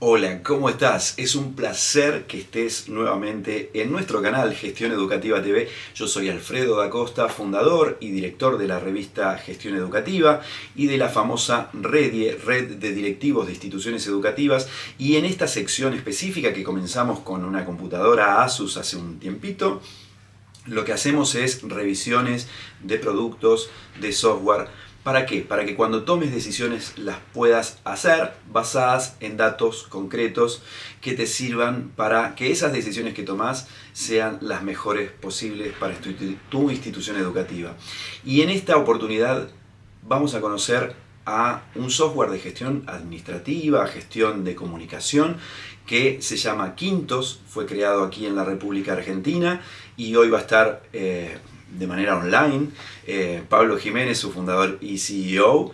Hola, ¿cómo estás? Es un placer que estés nuevamente en nuestro canal Gestión Educativa TV. Yo soy Alfredo da Costa, fundador y director de la revista Gestión Educativa y de la famosa REDIE, Red de Directivos de Instituciones Educativas. Y en esta sección específica que comenzamos con una computadora Asus hace un tiempito, lo que hacemos es revisiones de productos, de software. ¿Para qué? Para que cuando tomes decisiones las puedas hacer basadas en datos concretos que te sirvan para que esas decisiones que tomas sean las mejores posibles para tu institución educativa. Y en esta oportunidad vamos a conocer a un software de gestión administrativa, gestión de comunicación, que se llama Quintos, fue creado aquí en la República Argentina y hoy va a estar de manera online Pablo Jiménez, su fundador y CEO,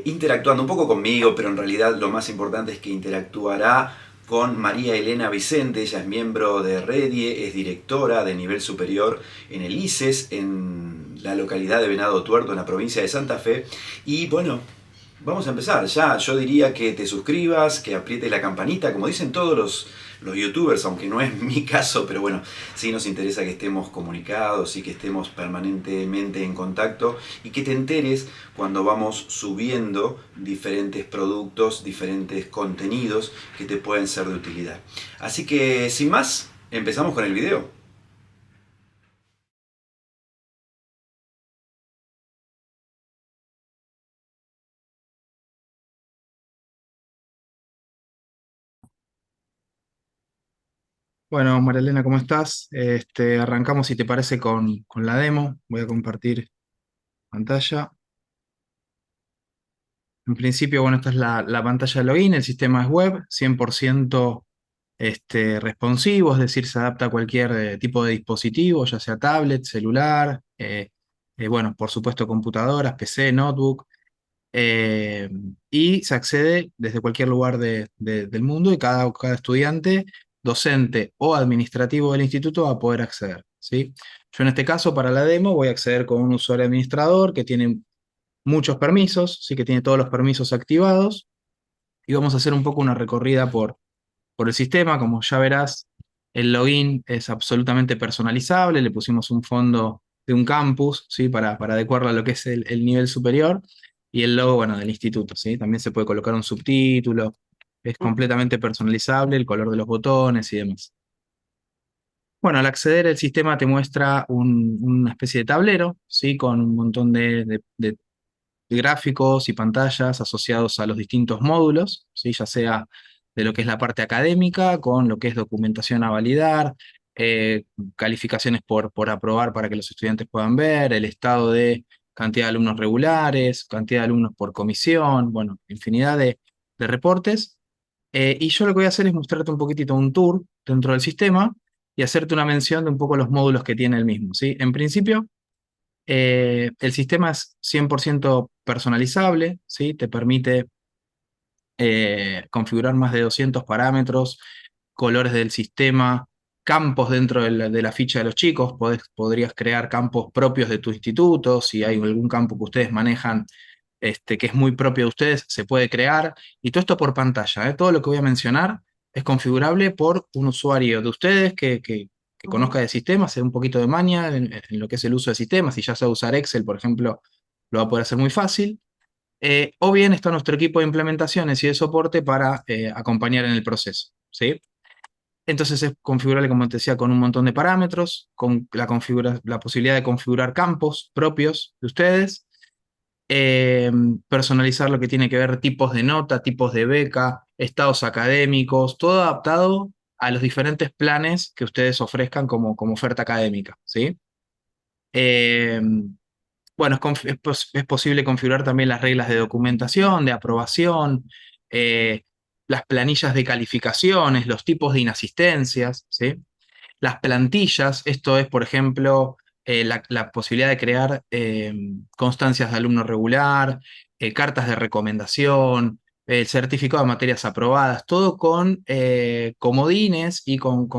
interactuando un poco conmigo, pero en realidad lo más importante es que interactuará con María Elena Vicente. Ella es miembro de REDIE, es directora de nivel superior en el ICES, en la localidad de Venado Tuerto, en la provincia de Santa Fe. Y bueno, vamos a empezar. Ya yo diría que te suscribas, que aprietes la campanita, como dicen todos los youtubers, aunque no es mi caso, pero bueno, sí nos interesa que estemos comunicados y que estemos permanentemente en contacto y que te enteres cuando vamos subiendo diferentes productos, diferentes contenidos que te pueden ser de utilidad. Así que sin más, empezamos con el video. Bueno, Marilena, ¿cómo estás? Arrancamos, si te parece, con la demo. Voy a compartir pantalla. En principio, bueno, esta es la pantalla de login. El sistema es web, 100% responsivo, es decir, se adapta a cualquier tipo de dispositivo, ya sea tablet, celular, bueno, por supuesto, computadoras, PC, notebook. eh, y se accede desde cualquier lugar del mundo y cada estudiante, docente o administrativo del instituto va a poder acceder, ¿sí? Yo en este caso, para la demo, voy a acceder con un usuario administrador que tiene muchos permisos, sí que tiene todos los permisos activados, y vamos a hacer un poco una recorrida por el sistema. Como ya verás, el login es absolutamente personalizable, le pusimos un fondo de un campus, ¿sí? Para adecuarlo a lo que es el nivel superior, y el logo, bueno, del instituto, ¿sí? También se puede colocar un subtítulo, es completamente personalizable, el color de los botones y demás. Bueno, al acceder el sistema te muestra una especie de tablero, ¿sí? Con un montón de gráficos y pantallas asociados a los distintos módulos, ¿sí? Ya sea de lo que es la parte académica, con lo que es documentación a validar, eh, calificaciones por aprobar para que los estudiantes puedan ver, el estado de cantidad de alumnos regulares, cantidad de alumnos por comisión, bueno, infinidad de reportes. Y yo lo que voy a hacer es mostrarte un poquitito un tour dentro del sistema y hacerte una mención de un poco los módulos que tiene el mismo, ¿sí? En principio, el sistema es 100% personalizable, ¿sí? Te permite configurar más de 200 parámetros, colores del sistema, campos dentro de la ficha de los chicos. Podrías crear campos propios de tu instituto. Si hay algún campo que ustedes manejan, que es muy propio de ustedes, se puede crear. Y todo esto por pantalla, ¿eh? Todo lo que voy a mencionar es configurable por un usuario de ustedes que conozca de sistemas, hacer un poquito de maña en lo que es el uso de sistemas. Si ya sabe usar Excel, por ejemplo, lo va a poder hacer muy fácil. O bien está nuestro equipo de implementaciones y de soporte para acompañar en el proceso, ¿sí? Entonces es configurable, como te decía, con un montón de parámetros, con la posibilidad de configurar campos propios de ustedes, eh, personalizar lo que tiene que ver tipos de nota, tipos de beca, estados académicos, todo adaptado a los diferentes planes que ustedes ofrezcan como oferta académica, ¿sí? Eh, bueno, es posible configurar también las reglas de documentación, de aprobación, eh, las planillas de calificaciones, los tipos de inasistencias, ¿sí? Las plantillas, esto es, por ejemplo, la posibilidad de crear constancias de alumno regular, cartas de recomendación, el certificado de materias aprobadas, todo con comodines y con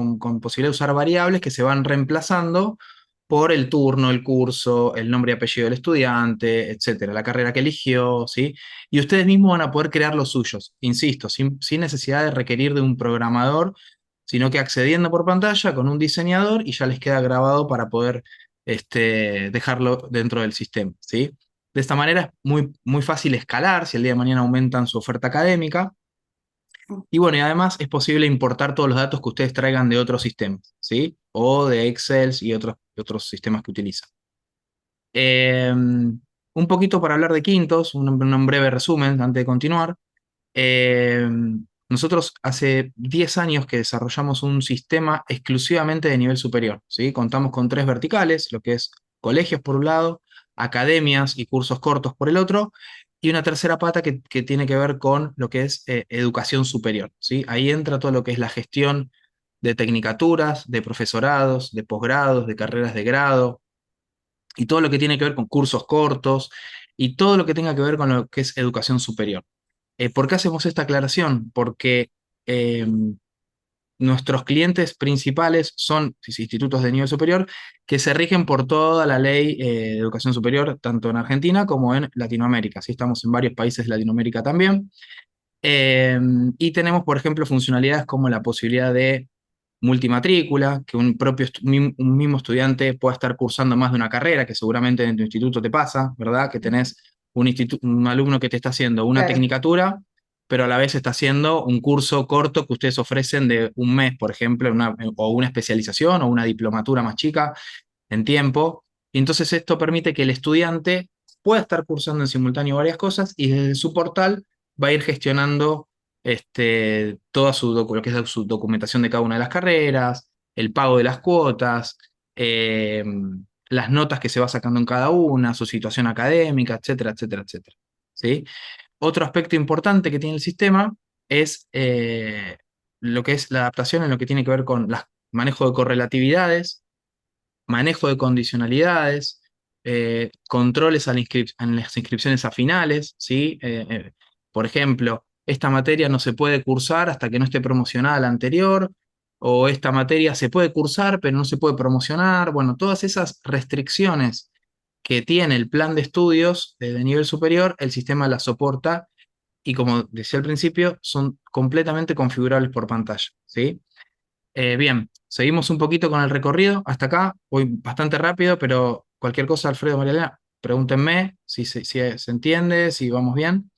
posibilidad de usar variables que se van reemplazando por el turno, el curso, el nombre y apellido del estudiante, etcétera, la carrera que eligió, ¿sí? Y ustedes mismos van a poder crear los suyos, insisto, sin necesidad de requerir de un programador, sino que accediendo por pantalla con un diseñador y ya les queda grabado para poder dejarlo dentro del sistema, ¿sí? De esta manera es muy fácil escalar si el día de mañana aumentan su oferta académica. Y bueno, y además es posible importar todos los datos que ustedes traigan de otros sistemas, ¿sí? O de Excel y otros sistemas que utilizan. Un poquito para hablar de Quintos, un breve resumen antes de continuar. Eh, Nosotros hace 10 años que desarrollamos un sistema exclusivamente de nivel superior, ¿sí? Contamos con 3 verticales, lo que es colegios por un lado, academias y cursos cortos por el otro, y una tercera pata que tiene que ver con lo que es educación superior, ¿sí? Ahí entra todo lo que es la gestión de tecnicaturas, de profesorados, de posgrados, de carreras de grado, y todo lo que tiene que ver con cursos cortos, y todo lo que tenga que ver con lo que es educación superior. ¿Por qué hacemos esta aclaración? Porque eh, nuestros clientes principales son institutos de nivel superior que se rigen por toda la ley de educación superior, tanto en Argentina como en Latinoamérica. ¿Sí? Estamos en varios países de Latinoamérica también. Eh, y tenemos, por ejemplo, funcionalidades como la posibilidad de multimatrícula, que un mismo estudiante pueda estar cursando más de una carrera, que seguramente en tu instituto te pasa, ¿verdad? Que tenés un alumno que te está haciendo una Claro. tecnicatura, pero a la vez está haciendo un curso corto que ustedes ofrecen de un mes, por ejemplo, o una especialización o una diplomatura más chica en tiempo. Y entonces esto permite que el estudiante pueda estar cursando en simultáneo varias cosas y desde su portal va a ir gestionando toda lo que es su documentación de cada una de las carreras, el pago de las cuotas, eh, las notas que se va sacando en cada una, su situación académica, etcétera, etcétera, etcétera. ¿Sí? Otro aspecto importante que tiene el sistema es lo que es la adaptación en lo que tiene que ver con el manejo de correlatividades, manejo de condicionalidades, controles en las inscripciones a finales, ¿sí? Por ejemplo, esta materia no se puede cursar hasta que no esté promocionada la anterior, o esta materia se puede cursar pero no se puede promocionar. Bueno, todas esas restricciones que tiene el plan de estudios de nivel superior, el sistema las soporta y como decía al principio, son completamente configurables por pantalla, ¿sí? Bien, seguimos un poquito con el recorrido. Hasta acá voy bastante rápido, pero cualquier cosa, Alfredo, Marielena, pregúntenme si se entiende, si vamos bien.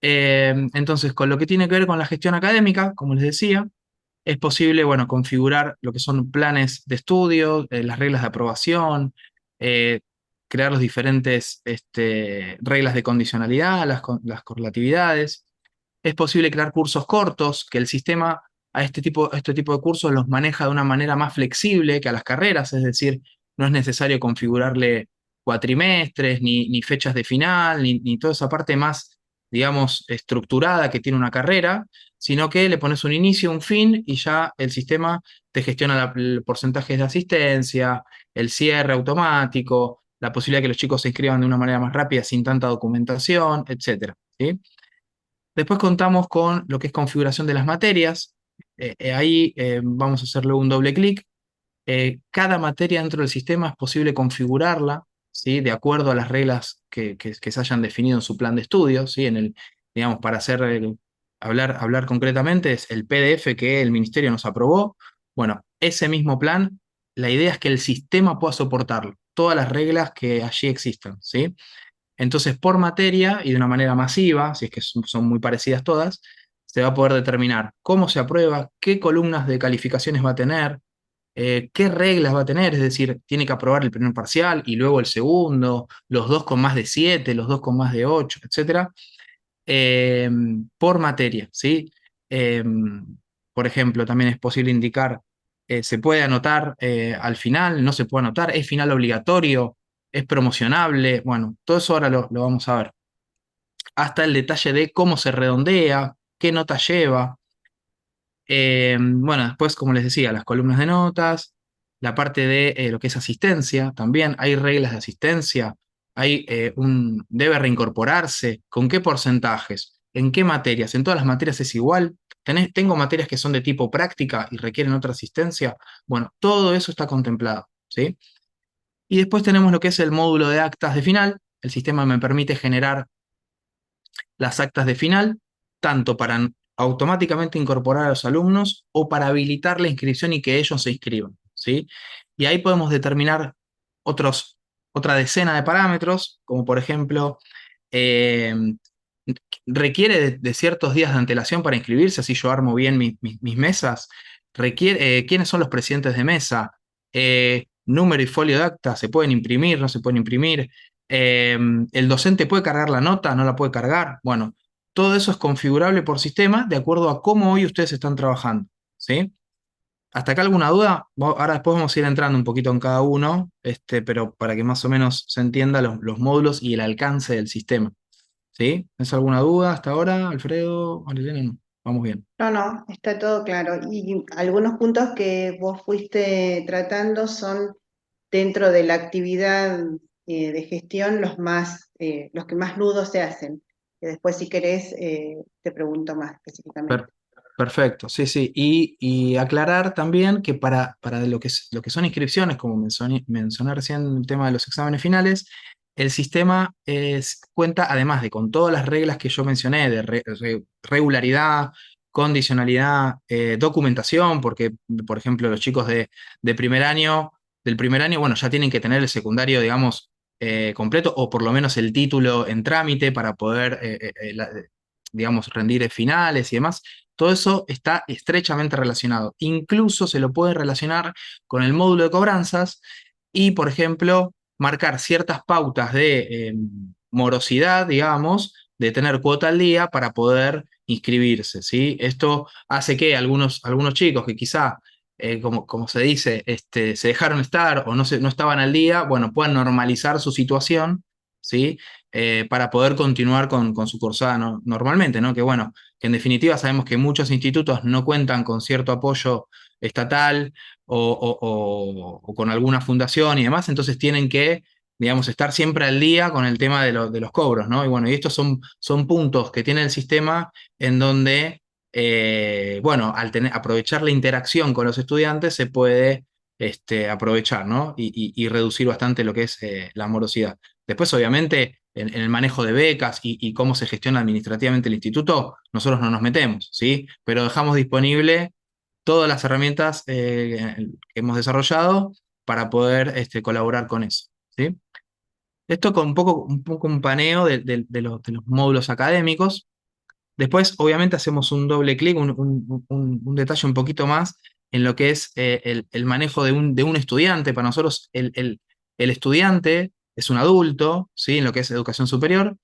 Entonces, con lo que tiene que ver con la gestión académica, como les decía, es posible, bueno, configurar lo que son planes de estudio, las reglas de aprobación, eh, crear los diferentes reglas de condicionalidad, las correlatividades. Es posible crear cursos cortos, que el sistema a este tipo de cursos los maneja de una manera más flexible que a las carreras, es decir, no es necesario configurarle cuatrimestres, ni fechas de final, ni toda esa parte más, digamos, estructurada que tiene una carrera, sino que le pones un inicio, un fin y ya el sistema te gestiona el porcentaje de asistencia, el cierre automático, la posibilidad de que los chicos se inscriban de una manera más rápida sin tanta documentación, etcétera, ¿sí? Después contamos con lo que es configuración de las materias. Ahí vamos a hacerle un doble clic. Cada materia dentro del sistema es posible configurarla, ¿sí? De acuerdo a las reglas que se hayan definido en su plan de estudio, ¿sí? Digamos, para hablar concretamente, es el PDF que el ministerio nos aprobó. Bueno, ese mismo plan, la idea es que el sistema pueda soportarlo, todas las reglas que allí existan, ¿sí? Entonces, por materia y de una manera masiva, si es que son muy parecidas todas, se va a poder determinar cómo se aprueba, qué columnas de calificaciones va a tener, qué reglas va a tener, es decir, tiene que aprobar el primer parcial y luego el segundo, los dos con más de 7, los dos con más de 8, etcétera, eh, por materia, ¿sí? Eh, por ejemplo, también es posible indicar, se puede anotar al final, no se puede anotar, es final obligatorio, es promocionable, bueno, todo eso ahora lo vamos a ver. Hasta el detalle de cómo se redondea, qué nota lleva. Bueno, después, como les decía, las columnas de notas, la parte de lo que es asistencia, también hay reglas de asistencia, debe reincorporarse, con qué porcentajes, en qué materias, en todas las materias es igual. Tengo materias que son de tipo práctica y requieren otra asistencia. Bueno, todo eso está contemplado, ¿sí? Y después tenemos lo que es el módulo de actas de final. El sistema me permite generar las actas de final, tanto para automáticamente incorporar a los alumnos o para habilitar la inscripción y que ellos se inscriban, ¿sí? Y ahí podemos determinar otra decena de parámetros, como por ejemplo, eh, requiere de ciertos días de antelación para inscribirse, así yo armo bien mis mesas. Requiere, ¿quiénes son los presidentes de mesa? Número y folio de acta, ¿se pueden imprimir? ¿No se pueden imprimir? ¿El docente puede cargar la nota? ¿No la puede cargar? Bueno, todo eso es configurable por sistema de acuerdo a cómo hoy ustedes están trabajando, ¿sí? ¿Hasta acá alguna duda? Ahora después vamos a ir entrando un poquito en cada uno, pero para que más o menos se entienda los módulos y el alcance del sistema. ¿Sí? ¿Es alguna duda hasta ahora, Alfredo? Marilena, no. Vamos bien. No, no, está todo claro. Y algunos puntos que vos fuiste tratando son dentro de la actividad de gestión los que más nudos se hacen. Que después, si querés, te pregunto más específicamente. Per- Perfecto, sí, sí. Y aclarar también que para lo que son inscripciones, como mencioné recién el tema de los exámenes finales, el sistema cuenta, además de con todas las reglas que yo mencioné, de regularidad, condicionalidad, documentación, porque, por ejemplo, los chicos de primer año, del primer año, bueno, ya tienen que tener el secundario, digamos, completo, o por lo menos el título en trámite para poder, digamos, rendir finales y demás. Todo eso está estrechamente relacionado. Incluso se lo puede relacionar con el módulo de cobranzas y, por ejemplo, marcar ciertas pautas de morosidad, digamos, de tener cuota al día para poder inscribirse, ¿sí? Esto hace que algunos chicos que quizá, como se dice, se dejaron estar o no estaban al día, bueno, puedan normalizar su situación, ¿sí? Para poder continuar con su cursada normalmente, ¿no? Que bueno, que en definitiva sabemos que muchos institutos no cuentan con cierto apoyo estatal o con alguna fundación y demás, entonces tienen que, digamos, estar siempre al día con el tema de los cobros, ¿no? Y bueno, y estos son puntos que tiene el sistema en donde, bueno, aprovechar la interacción con los estudiantes se puede aprovechar, ¿no? Y reducir bastante lo que es la morosidad. Después, obviamente, en el manejo de becas y cómo se gestiona administrativamente el instituto, nosotros no nos metemos, ¿sí? Pero dejamos disponible todas las herramientas que hemos desarrollado para poder colaborar con eso, ¿sí? Esto con un poco un paneo de los módulos académicos. Después, obviamente, hacemos un doble clic, un detalle un poquito más en lo que es el manejo de un estudiante. Para nosotros, el estudiante es un adulto, ¿sí? En lo que es educación superior,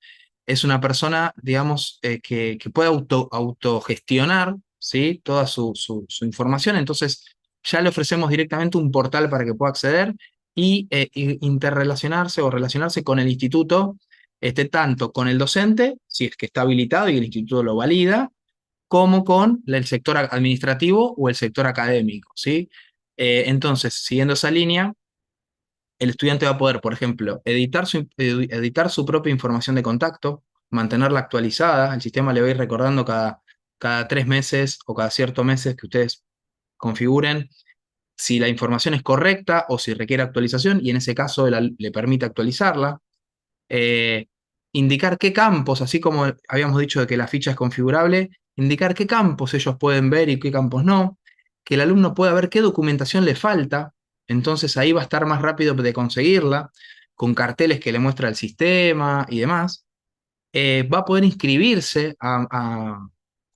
es una persona, digamos, que puede autogestionar, ¿sí? Toda su información. Entonces, ya le ofrecemos directamente un portal para que pueda acceder y interrelacionarse o relacionarse con el instituto tanto con el docente, si es que está habilitado y el instituto lo valida, como con el sector administrativo o el sector académico, ¿sí? Entonces, siguiendo esa línea, el estudiante va a poder, por ejemplo, editar su propia información de contacto, mantenerla actualizada, el sistema le va a ir recordando cada 3 meses o cada ciertos meses que ustedes configuren si la información es correcta o si requiere actualización, y en ese caso le permite actualizarla. eh, Indicar qué campos, así como habíamos dicho de que la ficha es configurable, indicar qué campos ellos pueden ver y qué campos no, que el alumno pueda ver qué documentación le falta, entonces ahí va a estar más rápido de conseguirla, con carteles que le muestra el sistema y demás. Va a poder inscribirse a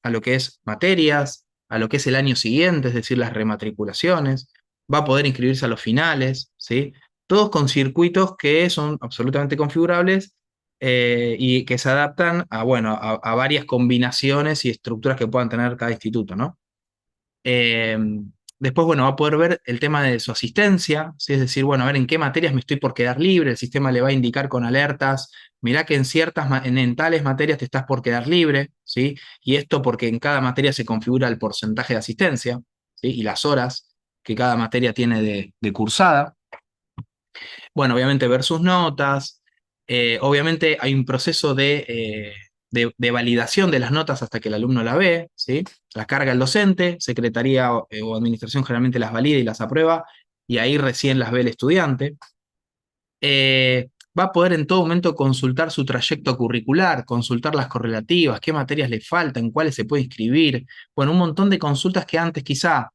lo que es materias, a lo que es el año siguiente, es decir, las rematriculaciones, va a poder inscribirse a los finales, ¿sí? Todos con circuitos que son absolutamente configurables y que se adaptan a, bueno, a varias combinaciones y estructuras que puedan tener cada instituto, ¿no? Eh, Después, bueno, va a poder ver el tema de su asistencia, ¿sí? Es decir, bueno, a ver en qué materias me estoy por quedar libre, el sistema le va a indicar con alertas, mirá que en tales materias te estás por quedar libre, ¿sí? Y esto porque en cada materia se configura el porcentaje de asistencia, ¿sí? Y las horas que cada materia tiene de cursada. Bueno, obviamente ver sus notas, obviamente hay un proceso de validación de las notas hasta que el alumno la ve, ¿sí? Las carga el docente, secretaría o administración generalmente las valida y las aprueba, y ahí recién las ve el estudiante. va a poder en todo momento consultar su trayecto curricular, consultar las correlativas, qué materias le faltan, cuáles se puede inscribir. Bueno, un montón de consultas que antes quizá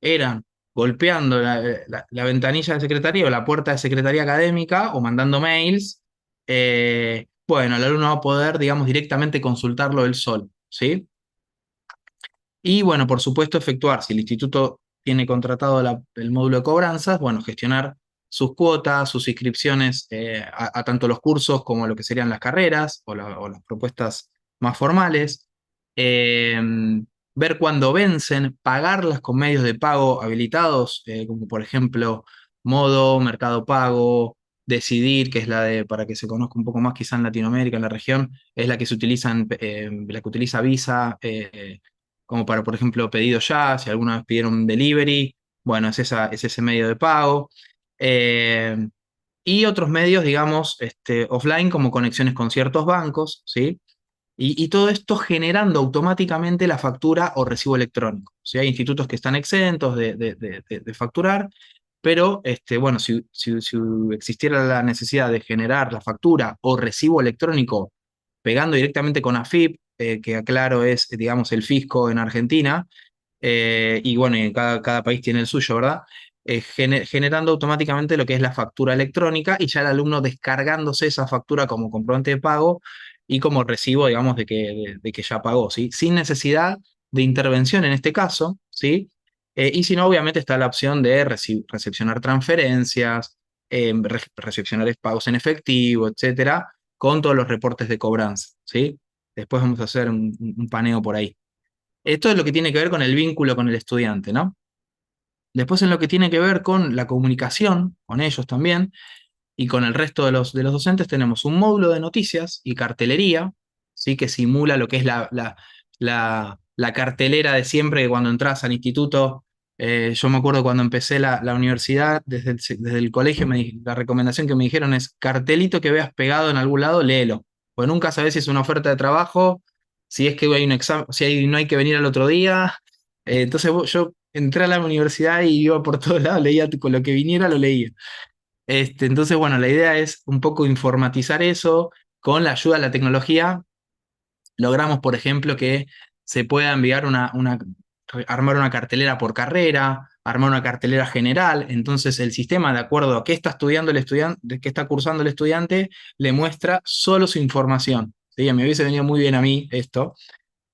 eran golpeando la ventanilla de secretaría o la puerta de secretaría académica o mandando mails. Bueno, el alumno va a poder, digamos, directamente consultarlo él solo, ¿sí? Y bueno, por supuesto, efectuar, si el instituto tiene contratado el módulo de cobranzas, bueno, gestionar sus cuotas, sus inscripciones a tanto los cursos como lo que serían las carreras o las propuestas más formales. Eh, Ver cuándo vencen, pagarlas con medios de pago habilitados, como por ejemplo Modo, Mercado Pago, Decidir, que es la de, para que se conozca un poco más quizá en Latinoamérica, en la región, es la que se utiliza, la que utiliza Visa, como para, por ejemplo, pedido ya, si alguna vez pidieron delivery, bueno, es ese medio de pago. Eh, y otros medios, digamos, offline, como conexiones con ciertos bancos, ¿sí? Y todo esto generando automáticamente la factura o recibo electrónico. ¿Sí? Hay institutos que están exentos de facturar, pero bueno, si existiera la necesidad de generar la factura o recibo electrónico pegando directamente con AFIP, que aclaro es, digamos, el fisco en Argentina, y bueno, y cada país tiene el suyo, ¿verdad? Generando automáticamente lo que es la factura electrónica y ya el alumno descargándose esa factura como comprobante de pago y como recibo, digamos, de que ya pagó, ¿sí? Sin necesidad de intervención en este caso, ¿sí? Y si no, obviamente está la opción de recepcionar transferencias, recepcionar pagos en efectivo, etcétera, con todos los reportes de cobranza, ¿sí? Después vamos a hacer un paneo por ahí. Esto es lo que tiene que ver con el vínculo con el estudiante, ¿no? Después en lo que tiene que ver con la comunicación, con ellos también, y con el resto de los docentes, tenemos un módulo de noticias y cartelería, ¿sí? Que simula lo que es la cartelera de siempre, que cuando entras al instituto, yo me acuerdo cuando empecé la universidad, desde el colegio, la recomendación que me dijeron es, cartelito que veas pegado en algún lado, léelo, pues nunca sabes si es una oferta de trabajo, si es que hay un examen, no hay que venir al otro día. Entonces yo entré a la universidad y iba por todos lados, leía con lo que viniera, lo leía. Entonces, bueno, la idea es un poco informatizar eso. Con la ayuda de la tecnología, logramos, por ejemplo, que se pueda enviar armar una cartelera por carrera, armar una cartelera general. Entonces, el sistema, de acuerdo a qué está estudiando el estudiante, qué está cursando el estudiante, le muestra solo su información. ¿Sí? Me hubiese venido muy bien a mí esto.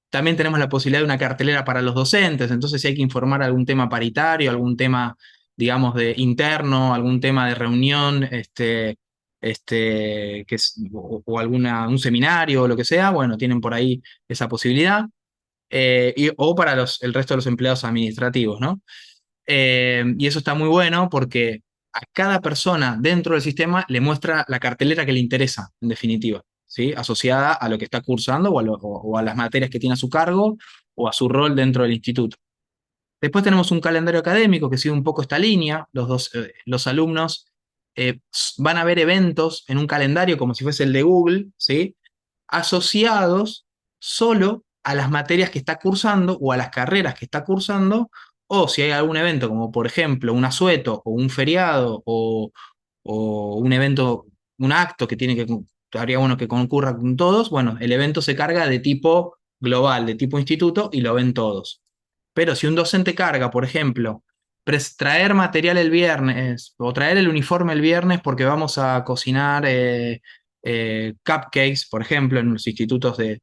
También tenemos la posibilidad de una cartelera para los docentes, entonces si hay que informar algún tema paritario, algún tema, digamos, de interno, algún tema de reunión, o un seminario o lo que sea, bueno, tienen por ahí esa posibilidad. O para el resto de los empleados administrativos, ¿no? Y eso está muy bueno porque a cada persona dentro del sistema le muestra la cartelera que le interesa, en definitiva, ¿sí? Asociada a lo que está cursando o a las materias que tiene a su cargo o a su rol dentro del instituto. Después tenemos un calendario académico que sigue un poco esta línea. Los alumnos van a ver eventos en un calendario como si fuese el de Google, ¿sí? Asociados solo a las materias que está cursando o a las carreras que está cursando, o si hay algún evento como por ejemplo un asueto o un feriado o un evento, un acto que habría bueno que concurra con todos, bueno, el evento se carga de tipo global, de tipo instituto y lo ven todos. Pero si un docente carga, por ejemplo, traer material el viernes o traer el uniforme el viernes porque vamos a cocinar cupcakes, por ejemplo, en los institutos de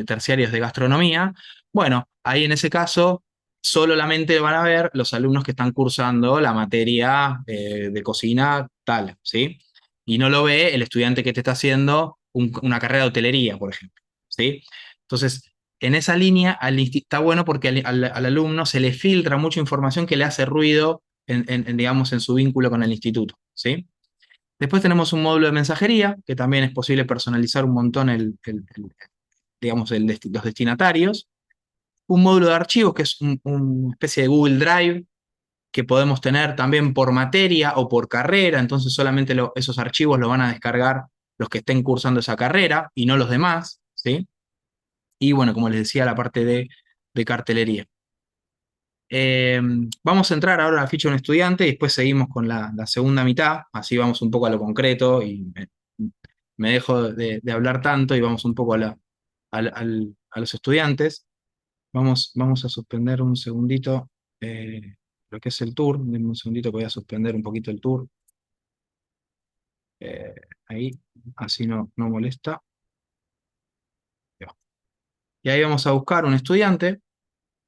terciarios de gastronomía, bueno, ahí en ese caso solamente van a ver los alumnos que están cursando la materia de cocina tal, ¿sí? Y no lo ve el estudiante que te está haciendo una carrera de hotelería, por ejemplo, ¿sí? Entonces, en esa línea está bueno porque al alumno se le filtra mucha información que le hace ruido digamos, en su vínculo con el instituto, ¿sí? Después tenemos un módulo de mensajería, que también es posible personalizar un montón digamos, los destinatarios. Un módulo de archivos, que es una especie de Google Drive, que podemos tener también por materia o por carrera, entonces solamente esos archivos los van a descargar los que estén cursando esa carrera y no los demás, ¿sí? Y bueno, como les decía, la parte de cartelería. Eh, Vamos a entrar ahora a la ficha de un estudiante y después seguimos con la segunda mitad, así vamos un poco a lo concreto y me dejo de hablar tanto y vamos un poco a los estudiantes. Vamos a suspender un segundito lo que es el tour. Denme un segundito que voy a suspender un poquito el tour. Eh, Ahí, así no molesta. Ya. Y ahí vamos a buscar un estudiante.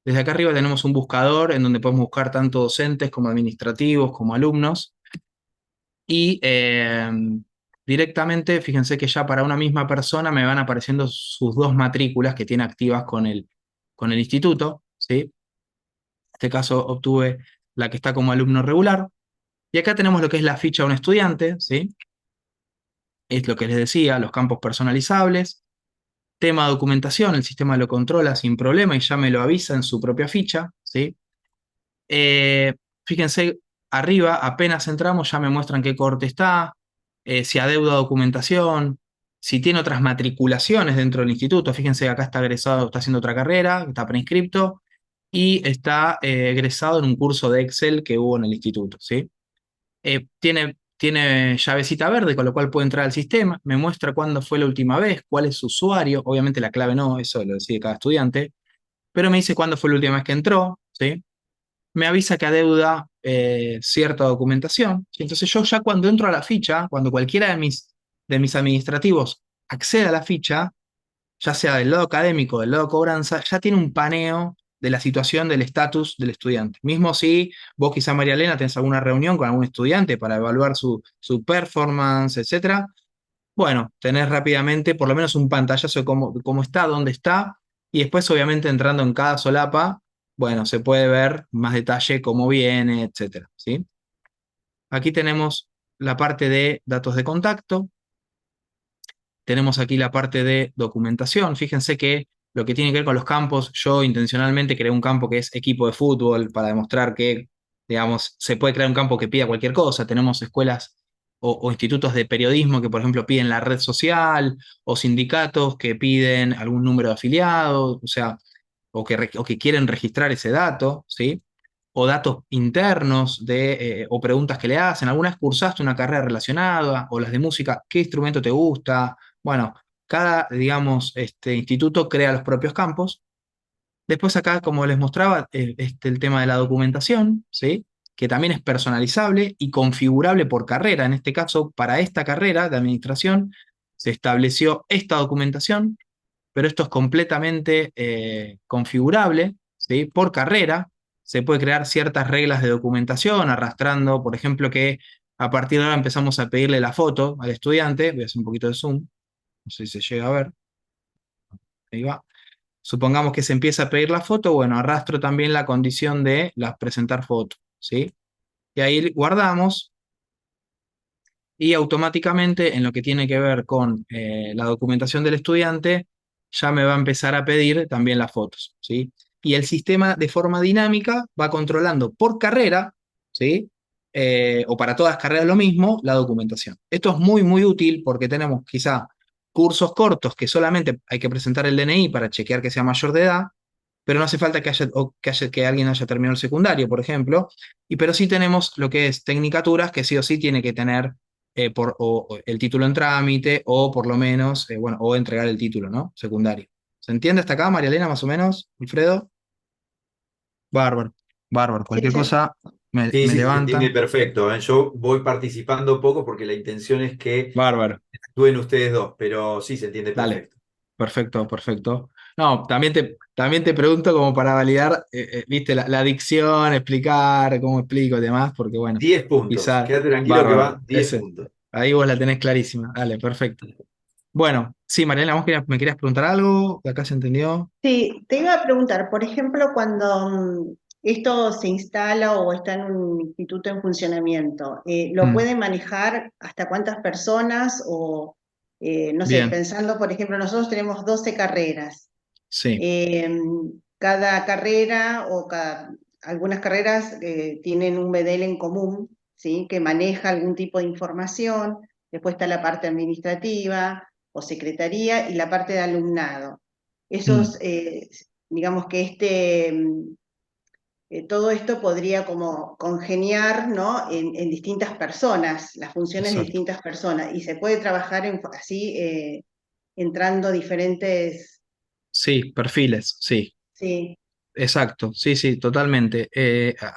Desde acá arriba tenemos un buscador en donde podemos buscar tanto docentes como administrativos como alumnos. Y directamente, fíjense que ya para una misma persona me van apareciendo sus dos matrículas que tiene activas con el instituto, ¿sí? En este caso obtuve la que está como alumno regular. Y acá tenemos lo que es la ficha de un estudiante, ¿sí? Es lo que les decía, los campos personalizables. Tema de documentación, el sistema lo controla sin problema y ya me lo avisa en su propia ficha, ¿sí? Eh, Fíjense, arriba apenas entramos ya me muestran qué corte está, si adeuda documentación, si tiene otras matriculaciones dentro del instituto. Fíjense, acá está egresado, está haciendo otra carrera, está preinscripto y está egresado en un curso de Excel que hubo en el instituto, ¿sí? Tiene llavecita verde, con lo cual puede entrar al sistema, me muestra cuándo fue la última vez, cuál es su usuario, obviamente la clave no, eso lo decide cada estudiante, pero me dice cuándo fue la última vez que entró, ¿sí? Me avisa que adeuda cierta documentación, ¿sí? Entonces yo ya cuando entro a la ficha, cuando cualquiera de mis administrativos accede a la ficha, ya sea del lado académico o del lado cobranza, ya tiene un paneo de la situación del estatus del estudiante. Mismo si vos quizá, María Elena, tenés alguna reunión con algún estudiante para evaluar su performance, etcétera, bueno, tenés rápidamente por lo menos un pantallazo de cómo está, dónde está, y después obviamente entrando en cada solapa, bueno, se puede ver más detalle cómo viene, etcétera, ¿sí? Aquí tenemos la parte de datos de contacto. Tenemos aquí la parte de documentación. Fíjense que lo que tiene que ver con los campos, yo intencionalmente creé un campo que es equipo de fútbol para demostrar que, digamos, se puede crear un campo que pida cualquier cosa. Tenemos escuelas o institutos de periodismo que, por ejemplo, piden la red social o sindicatos que piden algún número de afiliados, o sea, o que quieren registrar ese dato, ¿sí? O datos internos o preguntas que le hacen. ¿Alguna vez cursaste una carrera relacionada? O las de música, ¿qué instrumento te gusta? Bueno, cada, digamos, instituto crea los propios campos. Después acá, como les mostraba, el tema de la documentación, ¿sí? Que también es personalizable y configurable por carrera. En este caso, para esta carrera de administración, se estableció esta documentación, pero esto es completamente configurable, ¿sí? Por carrera. Se puede crear ciertas reglas de documentación, arrastrando, por ejemplo, que a partir de ahora empezamos a pedirle la foto al estudiante. Voy a hacer un poquito de zoom, no sé si se llega a ver. Ahí va. Supongamos que se empieza a pedir la foto, bueno, arrastro también la condición de presentar foto, ¿sí? Y ahí guardamos y automáticamente en lo que tiene que ver con la documentación del estudiante, ya me va a empezar a pedir también las fotos, ¿sí? Y el sistema de forma dinámica va controlando por carrera, ¿sí? O para todas las carreras lo mismo, la documentación. Esto es muy, muy útil porque tenemos quizá cursos cortos que solamente hay que presentar el DNI para chequear que sea mayor de edad, pero no hace falta que alguien haya terminado el secundario, por ejemplo, pero sí tenemos lo que es tecnicaturas que sí o sí tiene que tener o el título en trámite o por lo menos, bueno, o entregar el título, ¿no? Secundario. ¿Se entiende hasta acá, María Elena, más o menos? ¿Alfredo? Bárbaro, bárbaro. Sí, Cualquier sí. cosa Sí, me sí, se entiende levantan. perfecto, ¿eh? Yo voy participando poco porque la intención es que Bárbaro. actúen ustedes dos, pero sí se entiende Dale. perfecto. Perfecto, perfecto. No, también te pregunto como para validar, viste, la dicción, explicar cómo explico y demás, porque bueno, 10 puntos. quizás, Quédate tranquilo que bárbaro. va 10 puntos. Ahí vos la tenés clarísima. Dale, perfecto. Bueno, sí, Mariela, me querías preguntar algo, de acá se entendió. Sí, te iba a preguntar, por ejemplo, cuando esto se instala o está en un instituto en funcionamiento, ¿lo Mm, puede manejar hasta cuántas personas? O, no sé, bien, pensando, por ejemplo, nosotros tenemos 12 carreras. sí. Eh, Cada carrera algunas carreras tienen un BDL en común, ¿sí? Que maneja algún tipo de información. Después está la parte administrativa o secretaría y la parte de alumnado. Mm, Esos, digamos que todo esto podría como congeniar, ¿no? En distintas personas, las funciones de Exacto. distintas personas, y se puede trabajar así, entrando diferentes, Sí, perfiles, sí. sí, Exacto, sí, sí, totalmente.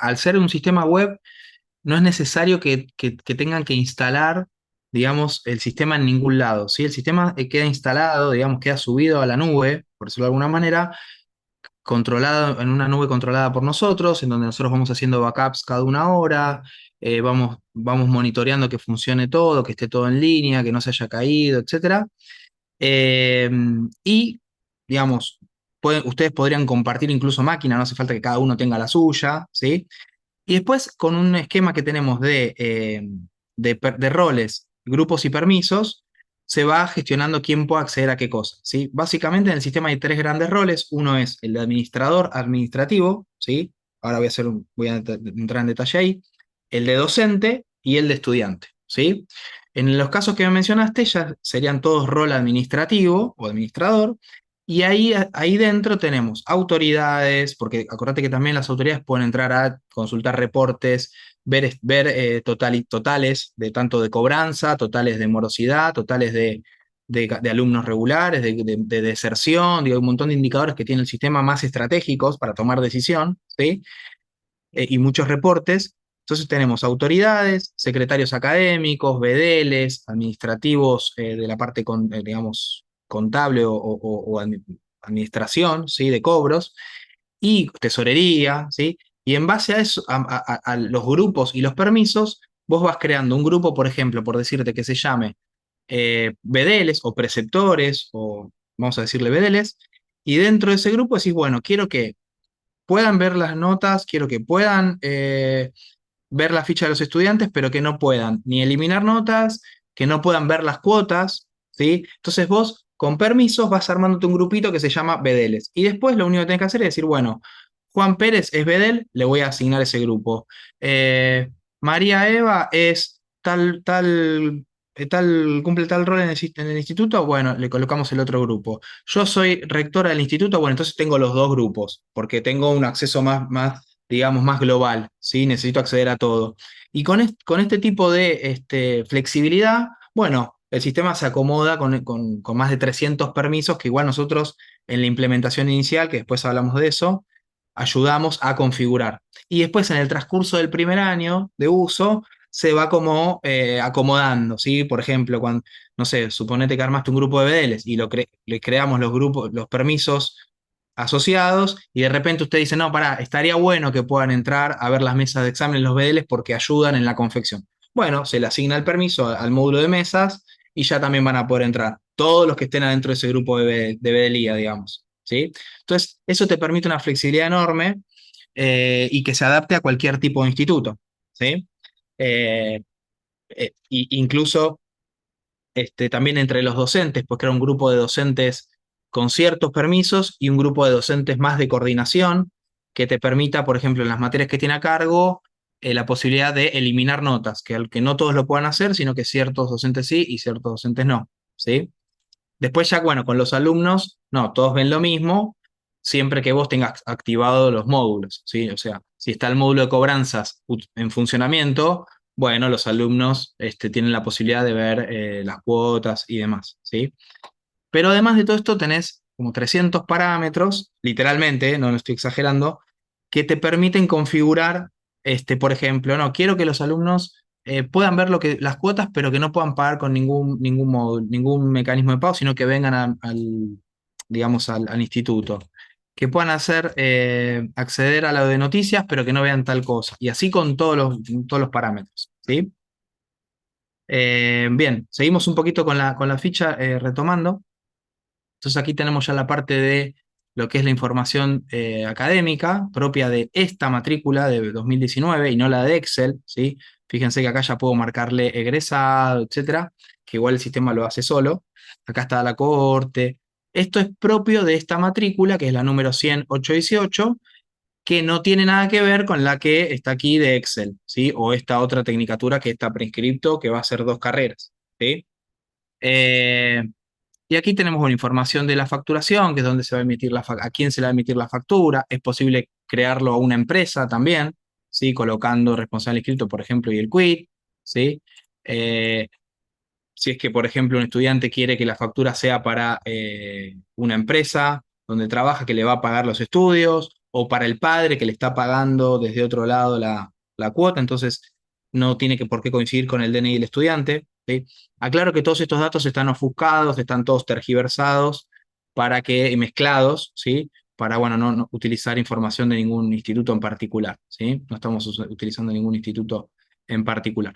Al ser un sistema web, no es necesario que tengan que instalar, digamos, el sistema en ningún lado, ¿sí? El sistema queda instalado, digamos, queda subido a la nube, por decirlo de alguna manera, controlado en una nube controlada por nosotros, en donde nosotros vamos haciendo backups cada una hora, vamos monitoreando que funcione todo, que esté todo en línea, que no se haya caído, etcétera. Eh, y, digamos, ustedes podrían compartir incluso máquina, no hace falta que cada uno tenga la suya, ¿sí? Y después, con un esquema que tenemos de roles, grupos y permisos, se va gestionando quién puede acceder a qué cosa, ¿sí? Básicamente en el sistema hay tres grandes roles. Uno es el de administrador administrativo, ¿sí? Ahora voy a entrar en detalle ahí. El de docente y el de estudiante, ¿sí? En los casos que me mencionaste ya serían todos rol administrativo o administrador. Y ahí dentro tenemos autoridades, porque acordate que también las autoridades pueden entrar a consultar reportes, ver totales de tanto de cobranza, totales de morosidad, totales de alumnos regulares, de deserción, digo, hay un montón de indicadores que tiene el sistema más estratégicos para tomar decisión, ¿sí? Y muchos reportes. Entonces tenemos autoridades, secretarios académicos, bedeles, administrativos de la parte, digamos, contable o administración, ¿sí? De cobros, y tesorería, ¿sí? Y en base a eso, a los grupos y los permisos, vos vas creando un grupo, por ejemplo, por decirte que se llame bedeles o preceptores, o vamos a decirle bedeles, y dentro de ese grupo decís, bueno, quiero que puedan ver las notas, quiero que puedan ver la ficha de los estudiantes, pero que no puedan ni eliminar notas, que no puedan ver las cuotas, ¿sí? Entonces vos, con permisos, vas armándote un grupito que se llama bedeles. Y después lo único que tenés que hacer es decir, bueno, Juan Pérez es bedel, le voy a asignar ese grupo. María Eva es cumple tal rol en el instituto, bueno, le colocamos el otro grupo. Yo soy rectora del instituto, bueno, entonces tengo los dos grupos, porque tengo un acceso digamos, más global, ¿sí? Necesito acceder a todo. Y con este tipo de flexibilidad, bueno, el sistema se acomoda con más de 300 permisos que igual nosotros en la implementación inicial, que después hablamos de eso, ayudamos a configurar. Y después en el transcurso del primer año de uso, se va como acomodando, ¿sí? Por ejemplo, cuando, no sé, suponete que armaste un grupo de BDLs y le creamos los grupos, los permisos asociados, y de repente usted dice, no, pará, estaría bueno que puedan entrar a ver las mesas de examen los BDLs porque ayudan en la confección. Bueno, se le asigna el permiso al módulo de mesas y ya también van a poder entrar todos los que estén adentro de ese grupo de BDLIA, digamos, ¿sí? Entonces, eso te permite una flexibilidad enorme y que se adapte a cualquier tipo de instituto, ¿sí? Eh, incluso también entre los docentes, pues crear un grupo de docentes con ciertos permisos y un grupo de docentes más de coordinación que te permita, por ejemplo, en las materias que tiene a cargo, la posibilidad de eliminar notas, que no todos lo puedan hacer, sino que ciertos docentes sí y ciertos docentes no, ¿sí? Después ya, bueno, con los alumnos, no, todos ven lo mismo, siempre que vos tengas activados los módulos, ¿sí? O sea, si está el módulo de cobranzas en funcionamiento, bueno, los alumnos tienen la posibilidad de ver las cuotas y demás, ¿sí? Pero además de todo esto tenés como 300 parámetros, literalmente, no lo estoy exagerando, que te permiten configurar, por ejemplo, no, quiero que los alumnos puedan ver las cuotas, pero que no puedan pagar con ningún mecanismo de pago, sino que vengan digamos, al instituto. Que puedan acceder a lo de noticias, pero que no vean tal cosa. Y así con todos los parámetros, ¿sí? Bien, seguimos un poquito con la ficha retomando. Entonces aquí tenemos ya la parte de lo que es la información académica propia de esta matrícula de 2019 y no la de Excel, ¿sí? Fíjense que acá ya puedo marcarle egresado, etcétera, que igual el sistema lo hace solo. Acá está la cohorte. Esto es propio de esta matrícula, que es la número 10818, que no tiene nada que ver con la que está aquí de Excel, ¿sí? O esta otra tecnicatura que está prescripto, que va a ser 2 carreras, ¿sí? Eh, y aquí tenemos una información de la facturación, que es donde se va a emitir a quién se le va a emitir la factura. Es posible crearlo a una empresa también, ¿sí? Colocando responsable inscrito, por ejemplo, y el quit, ¿sí? Eh, si es que, por ejemplo, un estudiante quiere que la factura sea para una empresa donde trabaja que le va a pagar los estudios, o para el padre que le está pagando desde otro lado la cuota, entonces no tiene que por qué coincidir con el DNI del estudiante, ¿sí? Aclaro que todos estos datos están ofuscados, están todos tergiversados para que, mezclados, ¿sí? Para, bueno, no utilizar información de ningún instituto en particular, ¿sí? No estamos utilizando ningún instituto en particular.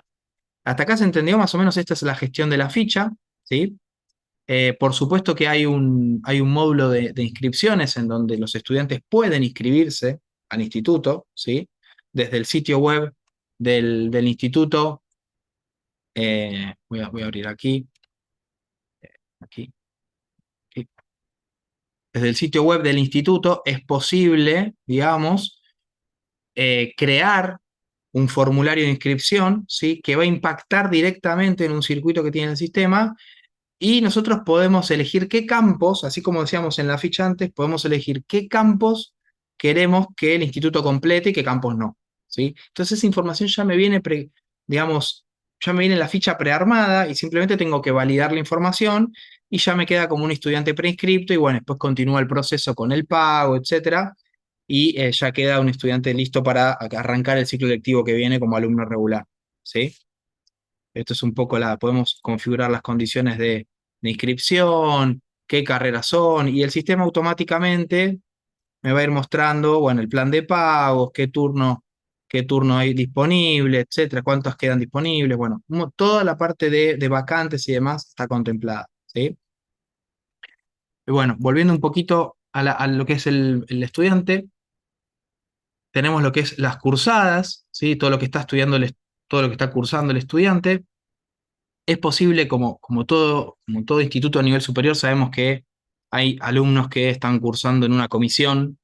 Hasta acá se entendió más o menos, esta es la gestión de la ficha, ¿sí? Por supuesto que hay un módulo de inscripciones en donde los estudiantes pueden inscribirse al instituto, ¿sí? Desde el sitio web del instituto, voy a abrir aquí, aquí. Desde el sitio web del instituto es posible, digamos, crear un formulario de inscripción, ¿sí? Que va a impactar directamente en un circuito que tiene el sistema. Y nosotros podemos elegir qué campos, así como decíamos en la ficha antes, podemos elegir qué campos queremos que el instituto complete y qué campos no, ¿sí? Entonces esa información ya me viene, digamos, ya me viene en la ficha prearmada y simplemente tengo que validar la información y ya me queda como un estudiante preinscripto y bueno, después continúa el proceso con el pago, etcétera, y ya queda un estudiante listo para arrancar el ciclo lectivo que viene como alumno regular, ¿sí? Esto es un poco podemos configurar las condiciones de inscripción, qué carreras son, y el sistema automáticamente me va a ir mostrando, bueno, el plan de pagos, qué turno hay disponible, etcétera, cuántos quedan disponibles, bueno, toda la parte de vacantes y demás está contemplada, ¿sí? Y bueno, volviendo un poquito a lo que es el estudiante, tenemos lo que es las cursadas, ¿sí? Todo lo que está estudiando, todo lo que está cursando el estudiante. Es posible, como todo instituto a nivel superior, sabemos que hay alumnos que están cursando en una comisión,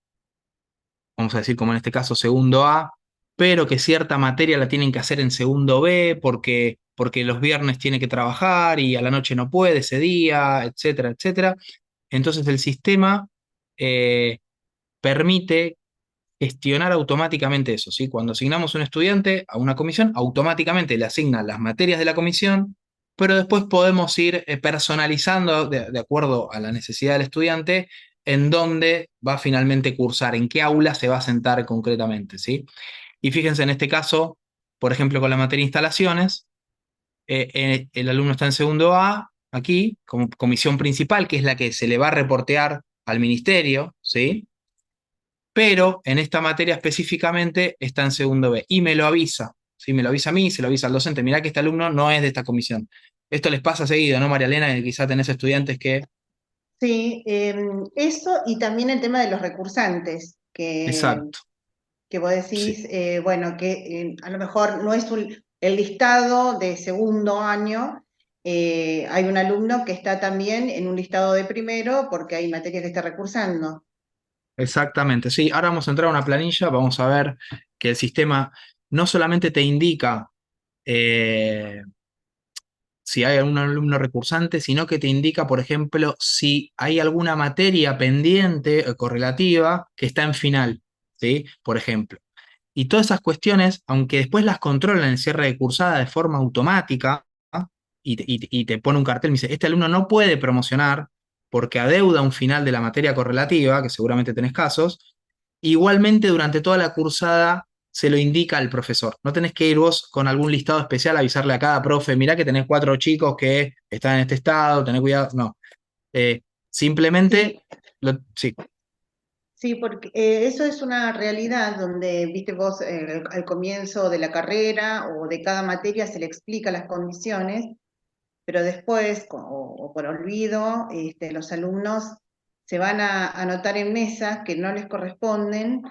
vamos a decir como en este caso segundo A, pero que cierta materia la tienen que hacer en segundo B porque los viernes tiene que trabajar y a la noche no puede ese día, etcétera, etcétera. Entonces el sistema eh, permite gestionar automáticamente eso, ¿sí? Cuando asignamos un estudiante a una comisión, automáticamente le asignan las materias de la comisión, pero después podemos ir personalizando de acuerdo a la necesidad del estudiante en dónde va a finalmente cursar, en qué aula se va a sentar concretamente, ¿sí? Y fíjense en este caso, por ejemplo, con la materia instalaciones, el alumno está en segundo A, aquí, como comisión principal, que es la que se le va a reportear al ministerio, ¿sí? Pero en esta materia específicamente está en segundo B y me lo avisa, ¿sí? Me lo avisa a mí, se lo avisa al docente, mirá que este alumno no es de esta comisión. Esto les pasa seguido, ¿no, María Elena? Que quizá tenés estudiantes que... Sí, eso y también el tema de los recursantes, Exacto, que vos sí, decís, bueno, que a lo mejor no es el listado de segundo año, hay un alumno que está también en un listado de primero porque hay materias que está recursando. exactamente, sí. Ahora vamos a entrar a una planilla, vamos a ver que el sistema no solamente te indica eh, si hay algún alumno recursante, sino que te indica, por ejemplo, si hay alguna materia pendiente o correlativa que está en final, ¿sí? Por ejemplo. Y todas esas cuestiones, aunque después las controla en el cierre de cursada de forma automática, ¿ah? Y te pone un cartel, me dice, este alumno no puede promocionar porque adeuda un final de la materia correlativa, que seguramente tenés casos, igualmente durante toda la cursada se lo indica al profesor. No tenés que ir vos con algún listado especial a avisarle a cada profe, mirá que tenés 4 chicos que están en este estado, tenés cuidado. No. Sí, Simplemente, sí, sí, porque eso es una realidad donde, viste vos, al comienzo de la carrera o de cada materia se le explica las condiciones, pero después, o por olvido, los alumnos se van a anotar en mesas que no les corresponden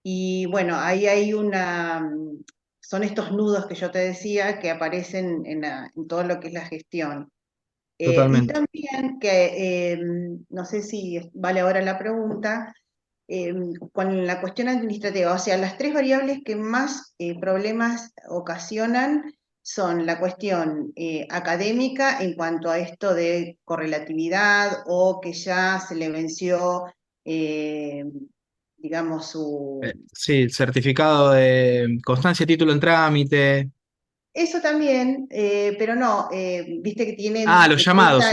y bueno, ahí hay son estos nudos que yo te decía que aparecen en todo lo que es la gestión. Y totalmente. también que, no sé si vale ahora la pregunta, con la cuestión administrativa, o sea, las tres variables que más problemas ocasionan son la cuestión académica en cuanto a esto de correlatividad o que ya se le venció digamos, su... Sí, el certificado de constancia de título en trámite. Eso también, pero no, viste que Ah, tienen, cuesta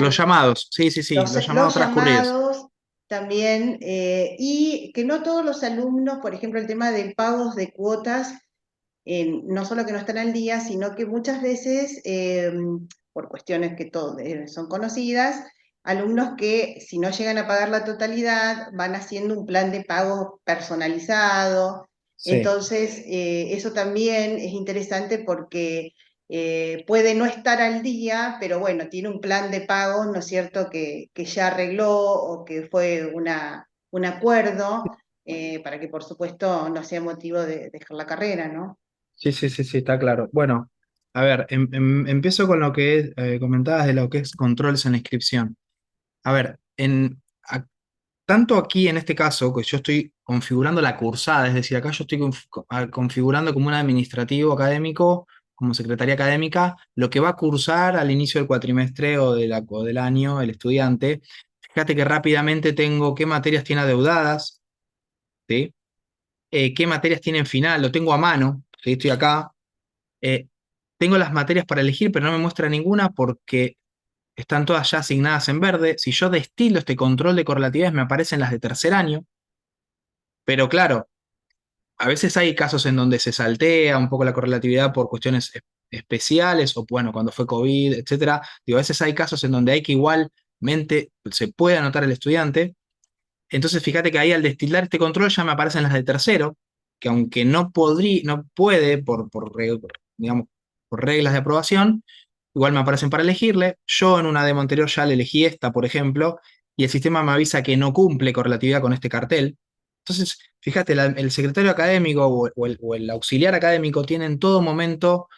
los llamados. Sí, sí, sí, los llamados los transcurridos. llamados también, y que no todos los alumnos, por ejemplo, el tema de pagos de cuotas, no solo que no están al día, sino que muchas veces, por cuestiones que son conocidas, alumnos que si no llegan a pagar la totalidad, van haciendo un plan de pago personalizado. Sí. Entonces, eso también es interesante porque puede no estar al día, pero bueno, tiene un plan de pago, ¿no es cierto?, que ya arregló o que fue un acuerdo, para que por supuesto no sea motivo de dejar la carrera, ¿no? Sí, sí, sí, sí, está claro. Bueno, a ver, empiezo con lo que comentabas de lo que es controles en la inscripción. A ver, tanto aquí en este caso, que yo estoy configurando la cursada, es decir, acá yo estoy configurando como un administrativo académico, como secretaría académica, lo que va a cursar al inicio del cuatrimestre o del año el estudiante. Fíjate que rápidamente tengo qué materias tiene adeudadas, ¿sí? Qué materias tienen final, lo tengo a mano, ¿sí? Estoy acá. Eh, Tengo las materias para elegir, pero no me muestra ninguna porque están todas ya asignadas en verde. Si yo destilo este control de correlatividades, me aparecen las de tercer año, pero claro, a veces hay casos en donde se saltea un poco la correlatividad por cuestiones especiales, o bueno, cuando fue COVID, etcétera. Digo, a veces hay casos en donde hay que igualmente se puede anotar el estudiante. Entonces, fíjate que ahí al destilar este control ya me aparecen las de tercero, que aunque no puede digamos, por reglas de aprobación, igual me aparecen para elegirle. Yo en una demo anterior ya le elegí esta, por ejemplo, y el sistema me avisa que no cumple correlatividad con este cartel. Entonces, fíjate, el secretario académico o el auxiliar académico tiene en todo momento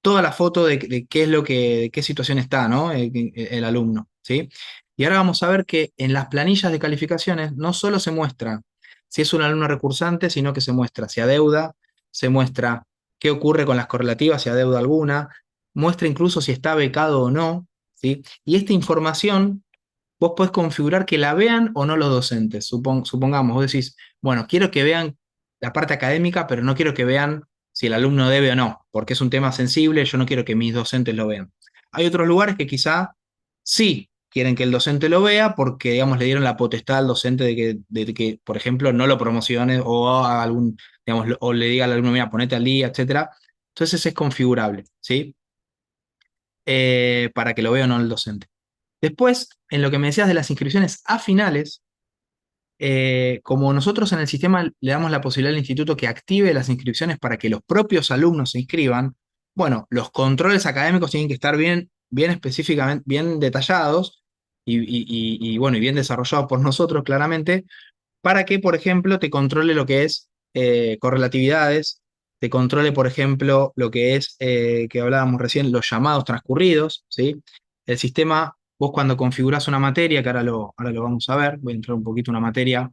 toda la foto de qué es de qué situación está, ¿no? El alumno, ¿sí? Y ahora vamos a ver que en las planillas de calificaciones no solo se muestra si es un alumno recursante, sino que se muestra si adeuda, se muestra qué ocurre con las correlativas, si adeuda alguna, muestra incluso si está becado o no, ¿sí? Y esta información vos podés configurar que la vean o no los docentes. Supongamos, vos decís, bueno, quiero que vean la parte académica, pero no quiero que vean si el alumno debe o no, porque es un tema sensible, yo no quiero que mis docentes lo vean. Hay otros lugares que quizá sí quieren que el docente lo vea porque, digamos, le dieron la potestad al docente de que, por ejemplo, no lo promocione o haga digamos, o le diga al alumno, mira, ponete al día, etcétera. Entonces es configurable, ¿sí? Para que lo vea o no el docente. Después, en lo que me decías de las inscripciones a finales, como nosotros en el sistema le damos la posibilidad al instituto que active las inscripciones para que los propios alumnos se inscriban, bueno, los controles académicos tienen que estar bien específicamente, bien detallados bueno, y bien desarrollados por nosotros claramente, para que, por ejemplo, te controle lo que es correlatividades, te controle, por ejemplo, lo que es, que hablábamos recién, los llamados transcurridos, ¿sí? El sistema, vos cuando configurás una materia, que ahora lo vamos a ver, voy a entrar un poquito en una materia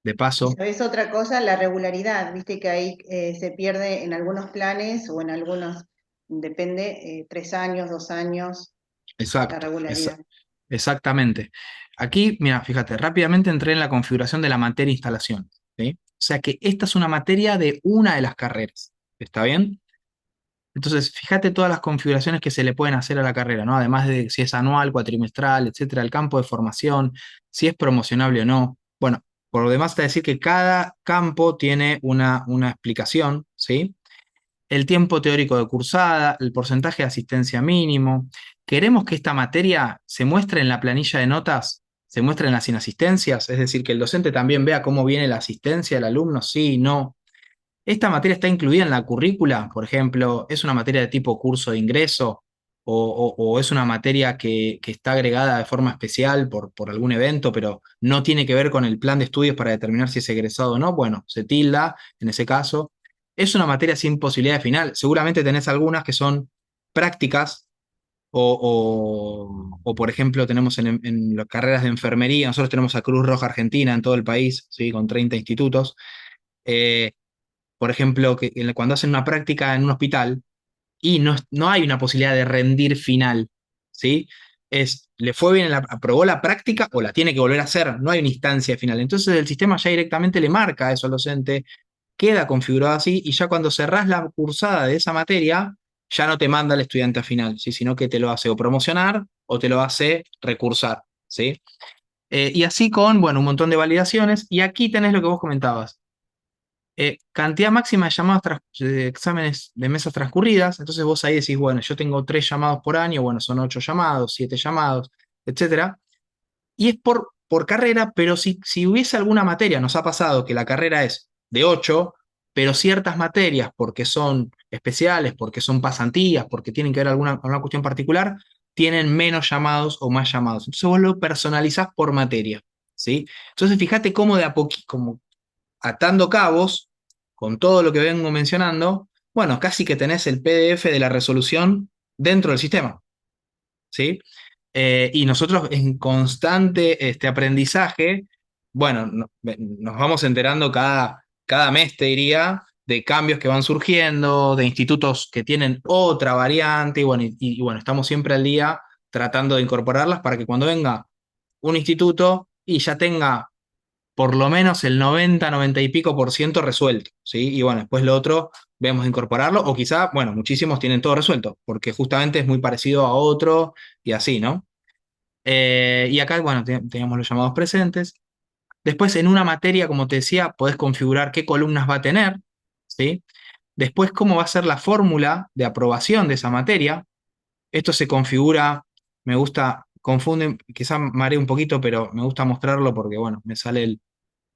de Y paso. sabes otra cosa, la regularidad, viste que ahí se pierde en algunos planes o en algunos, depende, 3 años, 2 años, la Exacto, regularidad. exactamente. Aquí, mira, fíjate, rápidamente entré en la configuración de la materia instalación, ¿sí? O sea que esta es una materia de una de las carreras, ¿está bien? Entonces, fíjate todas las configuraciones que se le pueden hacer a la carrera, ¿no? Además de si es anual, cuatrimestral, etcétera, el campo de formación, si es promocionable o no. Bueno, por lo demás, está decir que cada campo tiene una explicación, ¿sí? El tiempo teórico de cursada, el porcentaje de asistencia mínimo. Queremos que esta materia se muestre en la planilla de notas, se muestre en las inasistencias, es decir, que el docente también vea cómo viene la asistencia del alumno, sí, no. ¿Esta materia está incluida en la currícula? Por ejemplo, ¿es una materia de tipo curso de ingreso o es una materia que está agregada de forma especial por algún evento, pero no tiene que ver con el plan de estudios para determinar si es egresado o no? Bueno, se tilda en ese caso. ¿Es una materia sin posibilidad de final? Seguramente tenés algunas que son prácticas por ejemplo, tenemos en las carreras de enfermería, nosotros tenemos a Cruz Roja Argentina en todo el país, ¿sí? Con 30 institutos. Eh, por ejemplo, cuando hacen una práctica en un hospital y no hay una posibilidad de rendir final, ¿sí? le fue bien, aprobó la práctica o la tiene que volver a hacer, no hay una instancia final. Entonces el sistema ya directamente le marca eso al docente, queda configurado así y ya cuando cerrás la cursada de esa materia, ya no te manda al estudiante a final, ¿sí? Sino que te lo hace o promocionar o te lo hace recursar, ¿sí? Y así con, bueno, un montón de validaciones. Y aquí tenés lo que vos comentabas. Cantidad máxima de llamados de exámenes de mesas transcurridas. Entonces vos ahí decís, bueno, yo tengo 3 llamados por año, bueno, son 8 llamados, 7 llamados, etcétera. Y es por carrera, pero si hubiese alguna materia, nos ha pasado que la carrera es de 8, pero ciertas materias, porque son especiales, porque son pasantías, porque tienen que ver alguna cuestión particular, tienen menos llamados o más llamados. Entonces vos lo personalizás por materia, ¿sí? Entonces fíjate cómo de a poquito, como atando cabos, con todo lo que vengo mencionando, bueno, casi que tenés el PDF de la resolución dentro del sistema, ¿sí? Y nosotros en constante aprendizaje, bueno, nos vamos enterando cada mes, te diría, de cambios que van surgiendo, de institutos que tienen otra variante, y bueno, y bueno, estamos siempre al día tratando de incorporarlas para que cuando venga un instituto y ya tenga por lo menos el 90 y pico por ciento resuelto, ¿sí? Y bueno, después lo otro vemos de incorporarlo, o quizá, bueno, muchísimos tienen todo resuelto, porque justamente es muy parecido a otro y así, ¿no? Y acá, bueno, teníamos los llamados presentes. Después, en una materia, como te decía, podés configurar qué columnas va a tener, ¿sí? Después, cómo va a ser la fórmula de aprobación de esa materia. Esto se configura, me gusta, confunde, quizá maree un poquito, pero me gusta mostrarlo porque, bueno, me sale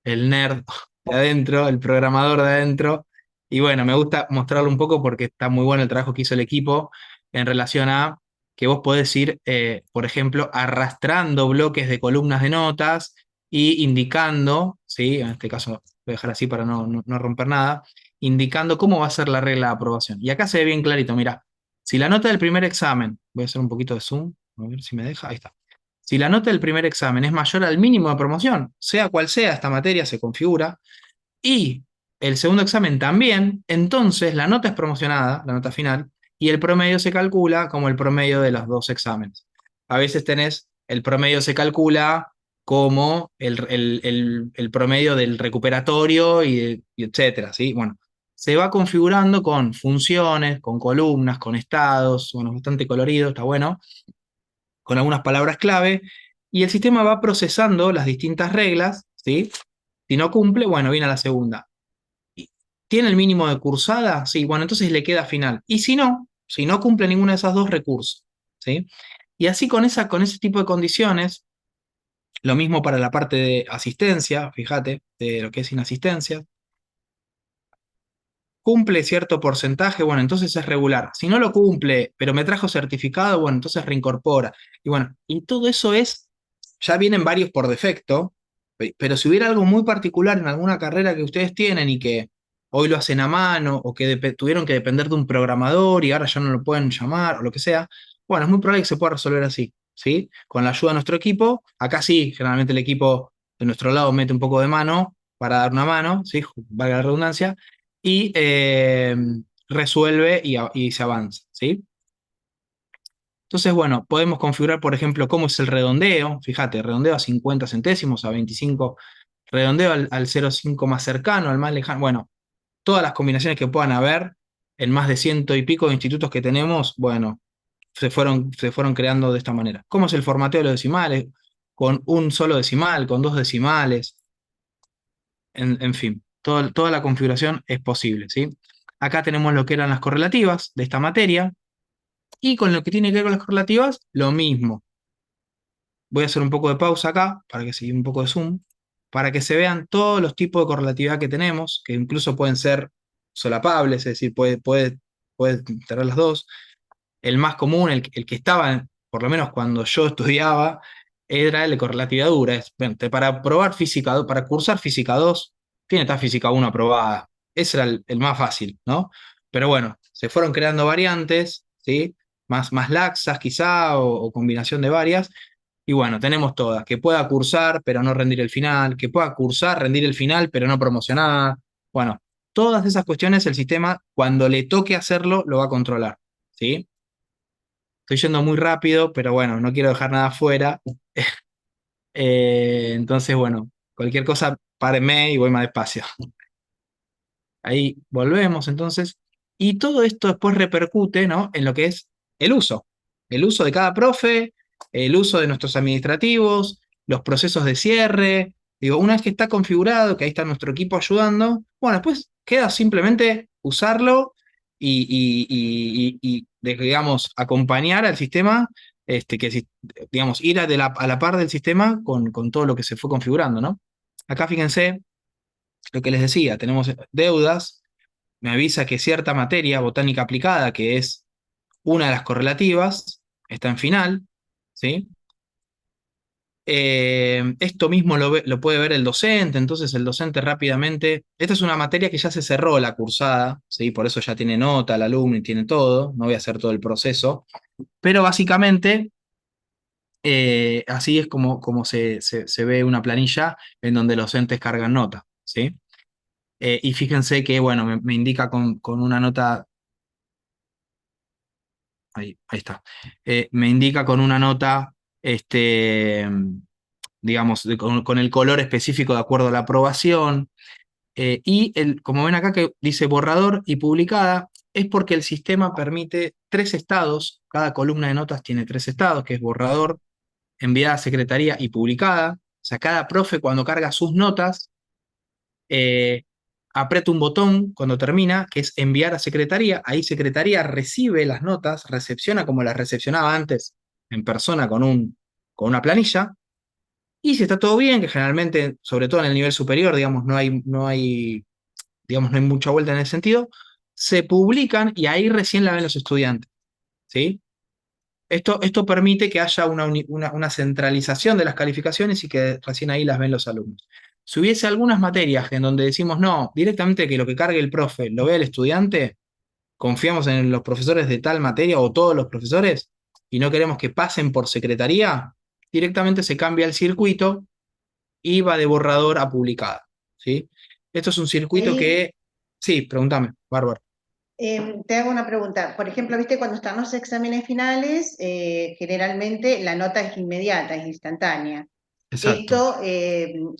el nerd de adentro, el programador de adentro. Y bueno, me gusta mostrarlo un poco porque está muy bueno el trabajo que hizo el equipo en relación a que vos podés ir, por ejemplo, arrastrando bloques de columnas de notas y indicando, ¿sí? En este caso voy a dejar así para no romper nada, indicando cómo va a ser la regla de aprobación. Y acá se ve bien clarito, mira, si la nota del primer examen, voy a hacer un poquito de zoom, a ver si me deja, ahí está. Si la nota del primer examen es mayor al mínimo de promoción, sea cual sea esta materia, se configura, y el segundo examen también, entonces la nota es promocionada, la nota final, y el promedio se calcula como el promedio de los dos exámenes. A veces tenés, el promedio se calcula como el promedio del recuperatorio y etcétera, ¿sí? Bueno, se va configurando con funciones, con columnas, con estados, bueno, bastante colorido, está bueno, con algunas palabras clave, y el sistema va procesando las distintas reglas, ¿sí? Si no cumple, bueno, viene a la segunda. ¿Tiene el mínimo de cursada? Sí, bueno, entonces le queda final. Y si no cumple ninguna de esas dos, recurso, ¿sí? Y así con ese tipo de condiciones, lo mismo para la parte de asistencia, fíjate, de lo que es inasistencia, cumple cierto porcentaje, bueno, entonces es regular. Si no lo cumple, pero me trajo certificado, bueno, entonces reincorpora. Y bueno, y todo eso ya vienen varios por defecto, pero si hubiera algo muy particular en alguna carrera que ustedes tienen y que hoy lo hacen a mano o que tuvieron que depender de un programador y ahora ya no lo pueden llamar o lo que sea, bueno, es muy probable que se pueda resolver así, ¿sí? Con la ayuda de nuestro equipo, acá sí, generalmente el equipo de nuestro lado mete un poco de mano para dar una mano, ¿sí? Valga la redundancia, y resuelve y se avanza, ¿sí? Entonces, bueno, podemos configurar, por ejemplo, cómo es el redondeo. Fíjate, redondeo a 50 centésimos, a 25, redondeo al 0,5 más cercano, al más lejano. Bueno, todas las combinaciones que puedan haber en más de ciento y pico de institutos que tenemos, bueno, se fueron creando de esta manera. ¿Cómo es el formateo de los decimales? Con un solo decimal, con dos decimales, en fin, toda la configuración es posible, ¿sí? Acá tenemos lo que eran las correlativas de esta materia, y con lo que tiene que ver con las correlativas, lo mismo. Voy a hacer un poco de pausa acá, para que siga un poco de zoom, para que se vean todos los tipos de correlatividad que tenemos, que incluso pueden ser solapables, es decir, puede tener las dos. El más común, el que estaba, por lo menos cuando yo estudiaba, era el de correlatividad dura. Bueno, para probar física, para cursar física 2 tiene que estar física 1 aprobada. Ese era el más fácil, ¿no? Pero bueno, se fueron creando variantes, ¿sí? Más laxas quizá, o combinación de varias. Y bueno, tenemos todas, que pueda cursar pero no rendir el final, que pueda cursar, rendir el final pero no promocionar. Bueno, todas esas cuestiones el sistema, cuando le toque hacerlo, lo va a controlar, ¿sí? Estoy yendo muy rápido, pero bueno, no quiero dejar nada fuera. Entonces, bueno, cualquier cosa, párenme y voy más despacio. Ahí volvemos entonces. Y todo esto después repercute, ¿no?, en lo que es el uso. El uso de cada profe, el uso de nuestros administrativos, los procesos de cierre. Digo, una vez que está configurado, que ahí está nuestro equipo ayudando, bueno, después queda simplemente usarlo digamos, acompañar al sistema, digamos, ir a la par del sistema con todo lo que se fue configurando, ¿no? Acá fíjense lo que les decía, tenemos deudas, me avisa que cierta materia, botánica aplicada, que es una de las correlativas, está en final, ¿sí? Esto mismo lo puede ver el docente, entonces el docente rápidamente, esta es una materia que ya se cerró la cursada, ¿sí? Por eso ya tiene nota el alumno y tiene todo, no voy a hacer todo el proceso, pero básicamente así es como se ve una planilla en donde los docentes cargan nota, ¿sí? Y fíjense que, bueno, me indica con una nota. Ahí está. Me indica con una nota, digamos, con el color específico de acuerdo a la aprobación. Como ven acá que dice borrador y publicada, es porque el sistema permite 3 estados. Cada columna de notas tiene 3 estados, que es borrador, enviada a secretaría y publicada. O sea, cada profe cuando carga sus notas, eh, aprieta un botón cuando termina, que es enviar a secretaría. Ahí secretaría recibe las notas, recepciona como las recepcionaba antes en persona con una planilla. Y si está todo bien, que generalmente, sobre todo en el nivel superior, digamos, digamos, no hay mucha vuelta en ese sentido, se publican y ahí recién la ven los estudiantes, ¿sí? Esto permite que haya una centralización de las calificaciones y que recién ahí las ven los alumnos. Si hubiese algunas materias en donde decimos, no, directamente que lo que cargue el profe lo vea el estudiante, confiamos en los profesores de tal materia o todos los profesores y no queremos que pasen por secretaría, directamente se cambia el circuito y va de borrador a publicada, ¿sí? Esto es un circuito Ahí que. Sí, pregúntame, Bárbara. te hago una pregunta. Por ejemplo, viste, cuando están los exámenes finales, generalmente la nota es inmediata, es instantánea. Exacto. Esto,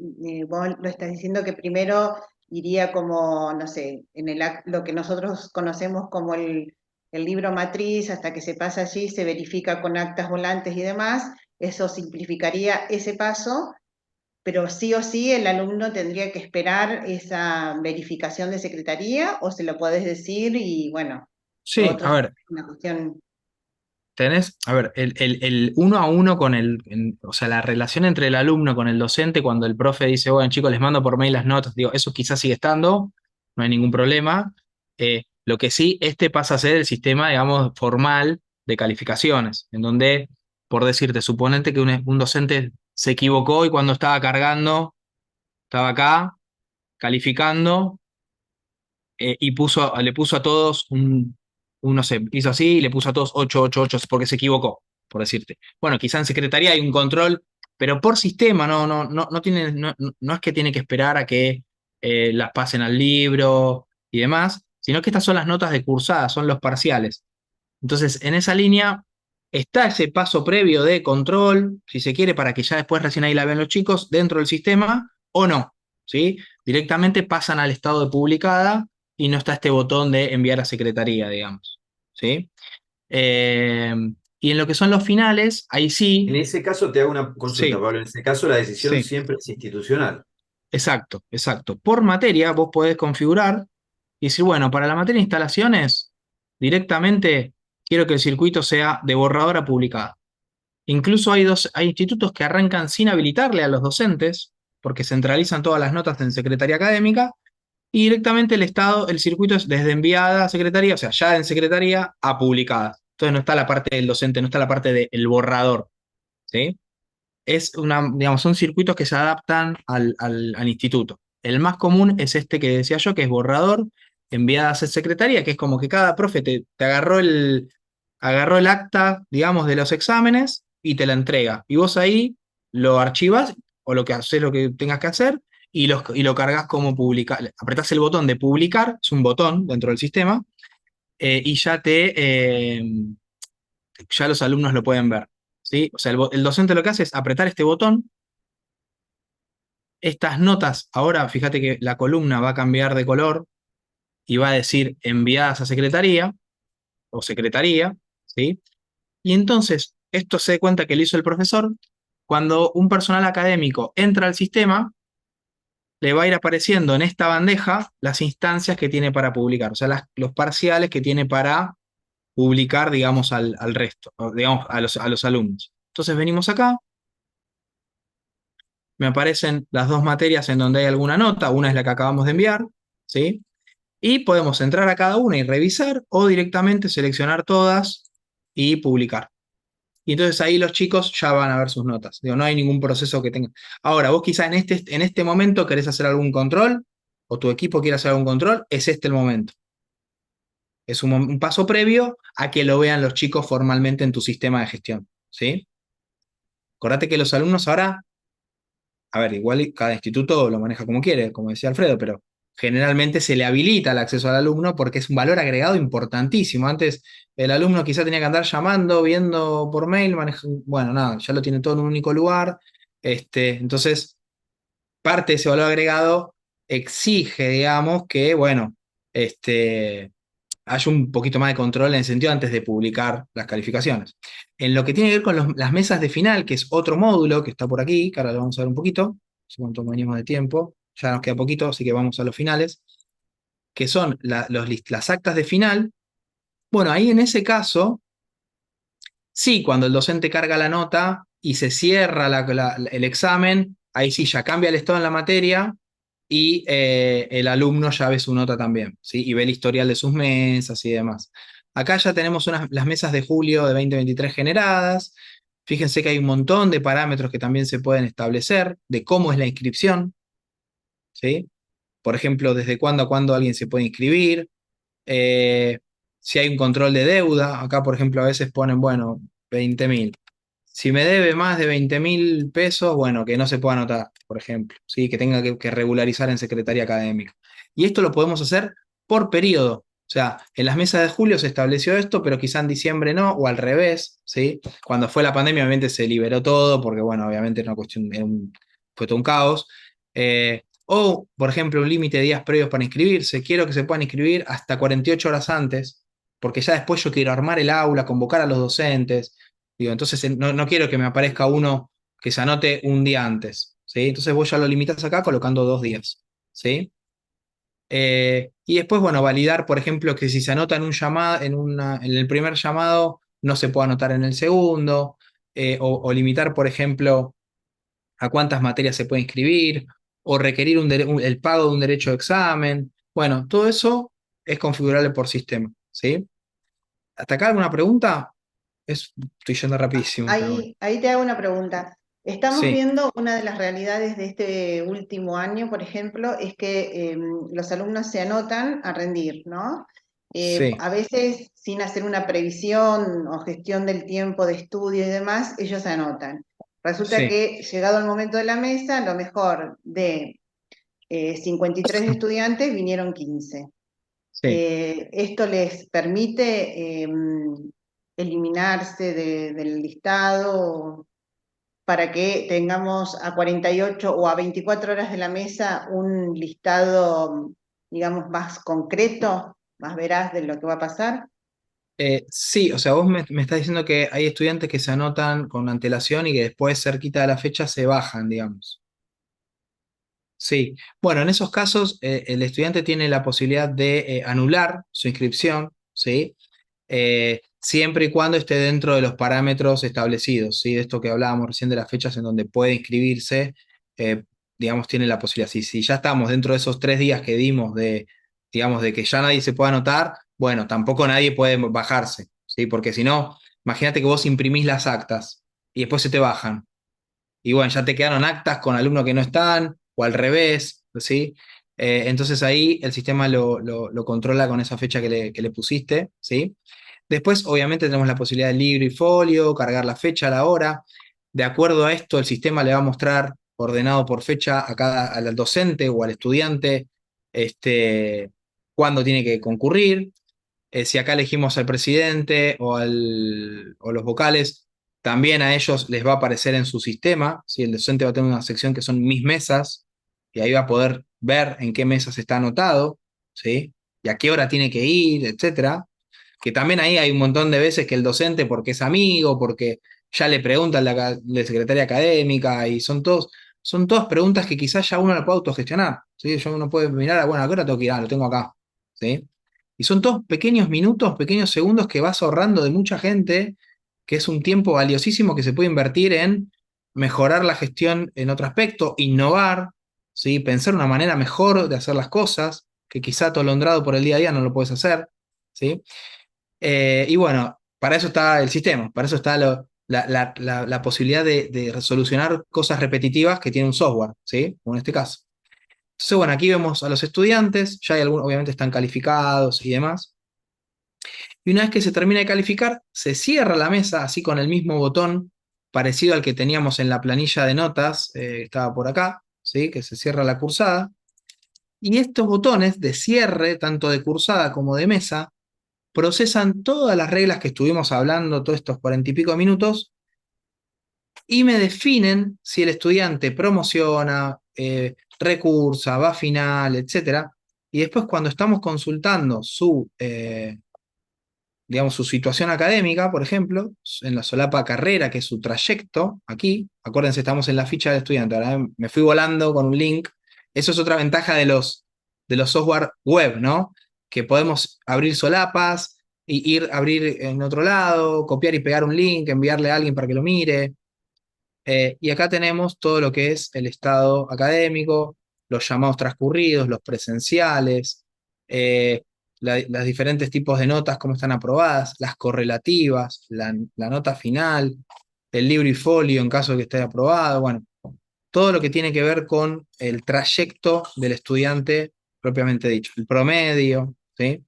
vos lo estás diciendo que primero iría como, no sé, lo que nosotros conocemos como el libro matriz, hasta que se pasa allí, se verifica con actas volantes y demás. Eso simplificaría ese paso, pero sí o sí el alumno tendría que esperar esa verificación de secretaría, o se lo podés decir y bueno, lo Sí, otro a es ver, una cuestión. a ver, el uno a uno con o sea, la relación entre el alumno con el docente, cuando el profe dice, bueno, chicos, les mando por mail las notas, digo, eso quizás sigue estando, no hay ningún problema. Lo que sí, pasa a ser el sistema, digamos, formal de calificaciones, en donde, por decirte, suponete que un docente se equivocó y cuando estaba cargando, estaba acá, calificando, y le puso a todos no sé, hizo así y le puso a todos 8 8 8 porque se equivocó, por decirte. Bueno, quizá en secretaría hay un control, pero por sistema no es que tiene que esperar a que las pasen al libro y demás, sino que estas son las notas de cursada, son los parciales. Entonces, en esa línea está ese paso previo de control, si se quiere, para que ya después recién ahí la vean los chicos dentro del sistema o no, ¿sí? Directamente pasan al estado de publicada y no está este botón de enviar a secretaría, digamos, ¿sí? Eh, y en lo que son los finales, ahí En sí, ese caso te hago una consulta, sí, Pablo. En ese caso la decisión sí, siempre es institucional. exacto, exacto. Por materia vos podés configurar y decir, bueno, para la materia de instalaciones, directamente quiero que el circuito sea de borrador a publicada. Incluso hay institutos que arrancan sin habilitarle a los docentes, porque centralizan todas las notas en secretaría académica, y directamente el circuito es desde enviada a secretaría, o sea, ya en secretaría a publicada. Entonces no está la parte del docente, no está la parte del borrador, ¿sí? Digamos, son circuitos que se adaptan al instituto. El más común es este que decía yo, que es borrador, enviada a secretaría, que es como que cada profe te agarró el acta, digamos, de los exámenes y te la entrega. Y vos ahí lo archivas o lo que haces lo que tengas que hacer y lo cargas como publicar. Apretás el botón de publicar, es un botón dentro del sistema, y ya ya los alumnos lo pueden ver, ¿sí? O sea, el docente lo que hace es apretar este botón. Estas notas, ahora fíjate que la columna va a cambiar de color y va a decir enviadas a secretaría o secretaría, ¿sí? Y entonces, esto se da cuenta que lo hizo el profesor. Cuando un personal académico entra al sistema, le va a ir apareciendo en esta bandeja las instancias que tiene para publicar, o sea, los parciales que tiene para publicar, digamos, al resto, o, digamos, a los alumnos. Entonces venimos acá, me aparecen las dos materias en donde hay alguna nota, una es la que acabamos de enviar, ¿sí? Y podemos entrar a cada una y revisar o directamente seleccionar todas y publicar. Y entonces ahí los chicos ya van a ver sus notas. Digo, no hay ningún proceso que tenga. Ahora, vos quizá en este momento querés hacer algún control, o tu equipo quiere hacer algún control, es este el momento. Es un paso previo a que lo vean los chicos formalmente en tu sistema de gestión. ¿Sí? Acordate que los alumnos ahora, a ver, igual cada instituto lo maneja como quiere, como decía Alfredo, pero generalmente se le habilita el acceso al alumno porque es un valor agregado importantísimo. Antes el alumno quizá tenía que andar llamando, viendo por mail, bueno, nada, ya lo tiene todo en un único lugar. Entonces, parte de ese valor agregado exige, digamos, que, bueno, haya un poquito más de control en el sentido antes de publicar las calificaciones. En lo que tiene que ver con las mesas de final, que es otro módulo que está por aquí, que ahora lo vamos a ver un poquito, no sé cuánto venimos de tiempo, ya nos queda poquito, así que vamos a los finales, que son las actas de final. Bueno, ahí en ese caso, sí, cuando el docente carga la nota y se cierra el examen, ahí sí ya cambia el estado en la materia y el alumno ya ve su nota también, ¿sí? Y ve el historial de sus mesas y demás. Acá ya tenemos las mesas de julio de 2023 generadas. Fíjense que hay un montón de parámetros que también se pueden establecer de cómo es la inscripción, ¿sí? Por ejemplo, desde cuándo a cuándo alguien se puede inscribir, eh, si hay un control de deuda. Acá, por ejemplo, a veces ponen, bueno, 20.000. Si me debe más de 20.000 pesos, bueno, que no se pueda anotar, por ejemplo, ¿sí? Que tenga que regularizar en secretaría académica. Y esto lo podemos hacer por periodo. O sea, en las mesas de julio se estableció esto, pero quizá en diciembre no, o al revés, ¿sí? Cuando fue la pandemia, obviamente se liberó todo, porque, bueno, obviamente era una cuestión, fue todo un caos. O, por ejemplo, un límite de días previos para inscribirse. Quiero que se puedan inscribir hasta 48 horas antes, porque ya después yo quiero armar el aula, convocar a los docentes. Digo, entonces no quiero que me aparezca uno que se anote un día antes, ¿sí? Entonces vos ya lo limitas acá colocando 2 días, ¿sí? Y después, bueno, validar, por ejemplo, que si se anota en un llamado, en el primer llamado, no se puede anotar en el segundo, o limitar, por ejemplo, a cuántas materias se puede inscribir, o requerir el pago de un derecho de examen. Bueno, todo eso es configurable por sistema, ¿sí? ¿Hasta acá alguna pregunta? Estoy yendo rapidísimo, pero bueno. Ahí te hago una pregunta. Estamos Sí, viendo una de las realidades de este último año, por ejemplo, es que los alumnos se anotan a rendir, ¿no? sí, A veces sin hacer una previsión o gestión del tiempo de estudio y demás, ellos se anotan. Resulta sí, que llegado el momento de la mesa, lo mejor de 53 estudiantes vinieron 15. sí. Esto les permite eliminarse del listado para que tengamos a 48 o a 24 horas de la mesa un listado, digamos, más concreto, más veraz de lo que va a pasar. Sí, o sea, vos me estás diciendo que hay estudiantes que se anotan con antelación y que después, cerquita de la fecha, se bajan, digamos. Sí, bueno, en esos casos el estudiante tiene la posibilidad de anular su inscripción, ¿sí? Siempre y cuando esté dentro de los parámetros establecidos, ¿sí? De esto que hablábamos recién de las fechas en donde puede inscribirse, eh, digamos, tiene la posibilidad. Si ya estamos dentro de esos 3 días que dimos digamos, de que ya nadie se puede anotar, bueno, tampoco nadie puede bajarse, ¿sí? Porque si no, imagínate que vos imprimís las actas y después se te bajan. Y bueno, ya te quedaron actas con alumnos que no están, o al revés, ¿sí? Entonces ahí el sistema lo controla con esa fecha que le pusiste, ¿sí? Después, obviamente, tenemos la posibilidad de libro y folio, cargar la fecha, la hora. De acuerdo a esto, el sistema le va a mostrar, ordenado por fecha, al docente o al estudiante, cuándo tiene que concurrir. Si acá elegimos al presidente o los vocales, también a ellos les va a aparecer en su sistema, ¿sí? El docente va a tener una sección que son mis mesas, y ahí va a poder ver en qué mesas está anotado, ¿sí? Y a qué hora tiene que ir, etcétera. Que también ahí hay un montón de veces que el docente, porque es amigo, porque ya le pregunta a la secretaria académica, y son todas preguntas que quizás ya uno la puede autogestionar, ¿sí? Uno puede mirar, bueno, ¿a qué hora tengo que ir? Ah, lo tengo acá, ¿sí? Y son todos pequeños minutos, pequeños segundos que vas ahorrando de mucha gente, que es un tiempo valiosísimo que se puede invertir en mejorar la gestión en otro aspecto, innovar, ¿sí? Pensar una manera mejor de hacer las cosas, que quizá atolondrado por el día a día no lo puedes hacer, ¿sí? Y bueno, para eso está el sistema, para eso está la posibilidad de solucionar cosas repetitivas que tiene un software, ¿sí? Como en este caso. Entonces, bueno, aquí vemos a los estudiantes, ya hay algunos, obviamente están calificados y demás. Y una vez que se termina de calificar, se cierra la mesa, así con el mismo botón, parecido al que teníamos en la planilla de notas, que estaba por acá, ¿sí? Que se cierra la cursada. Y estos botones de cierre, tanto de cursada como de mesa, procesan todas las reglas que estuvimos hablando todos estos 40 y pico minutos y me definen si el estudiante promociona, recursa, va a final, etc. Y después cuando estamos consultando digamos, su situación académica, por ejemplo, en la solapa carrera, que es su trayecto, aquí, acuérdense, estamos en la ficha del estudiante, ahora me fui volando con un link. Eso es otra ventaja de los software web, ¿no? Que podemos abrir solapas, y ir a abrir en otro lado, copiar y pegar un link, enviarle a alguien para que lo mire. Y acá tenemos todo lo que es el estado académico, los llamados transcurridos, los presenciales, eh, las diferentes tipos de notas, cómo están aprobadas, las correlativas, la nota final, el libro y folio en caso de que esté aprobado, bueno, todo lo que tiene que ver con el trayecto del estudiante propiamente dicho, el promedio, ¿sí?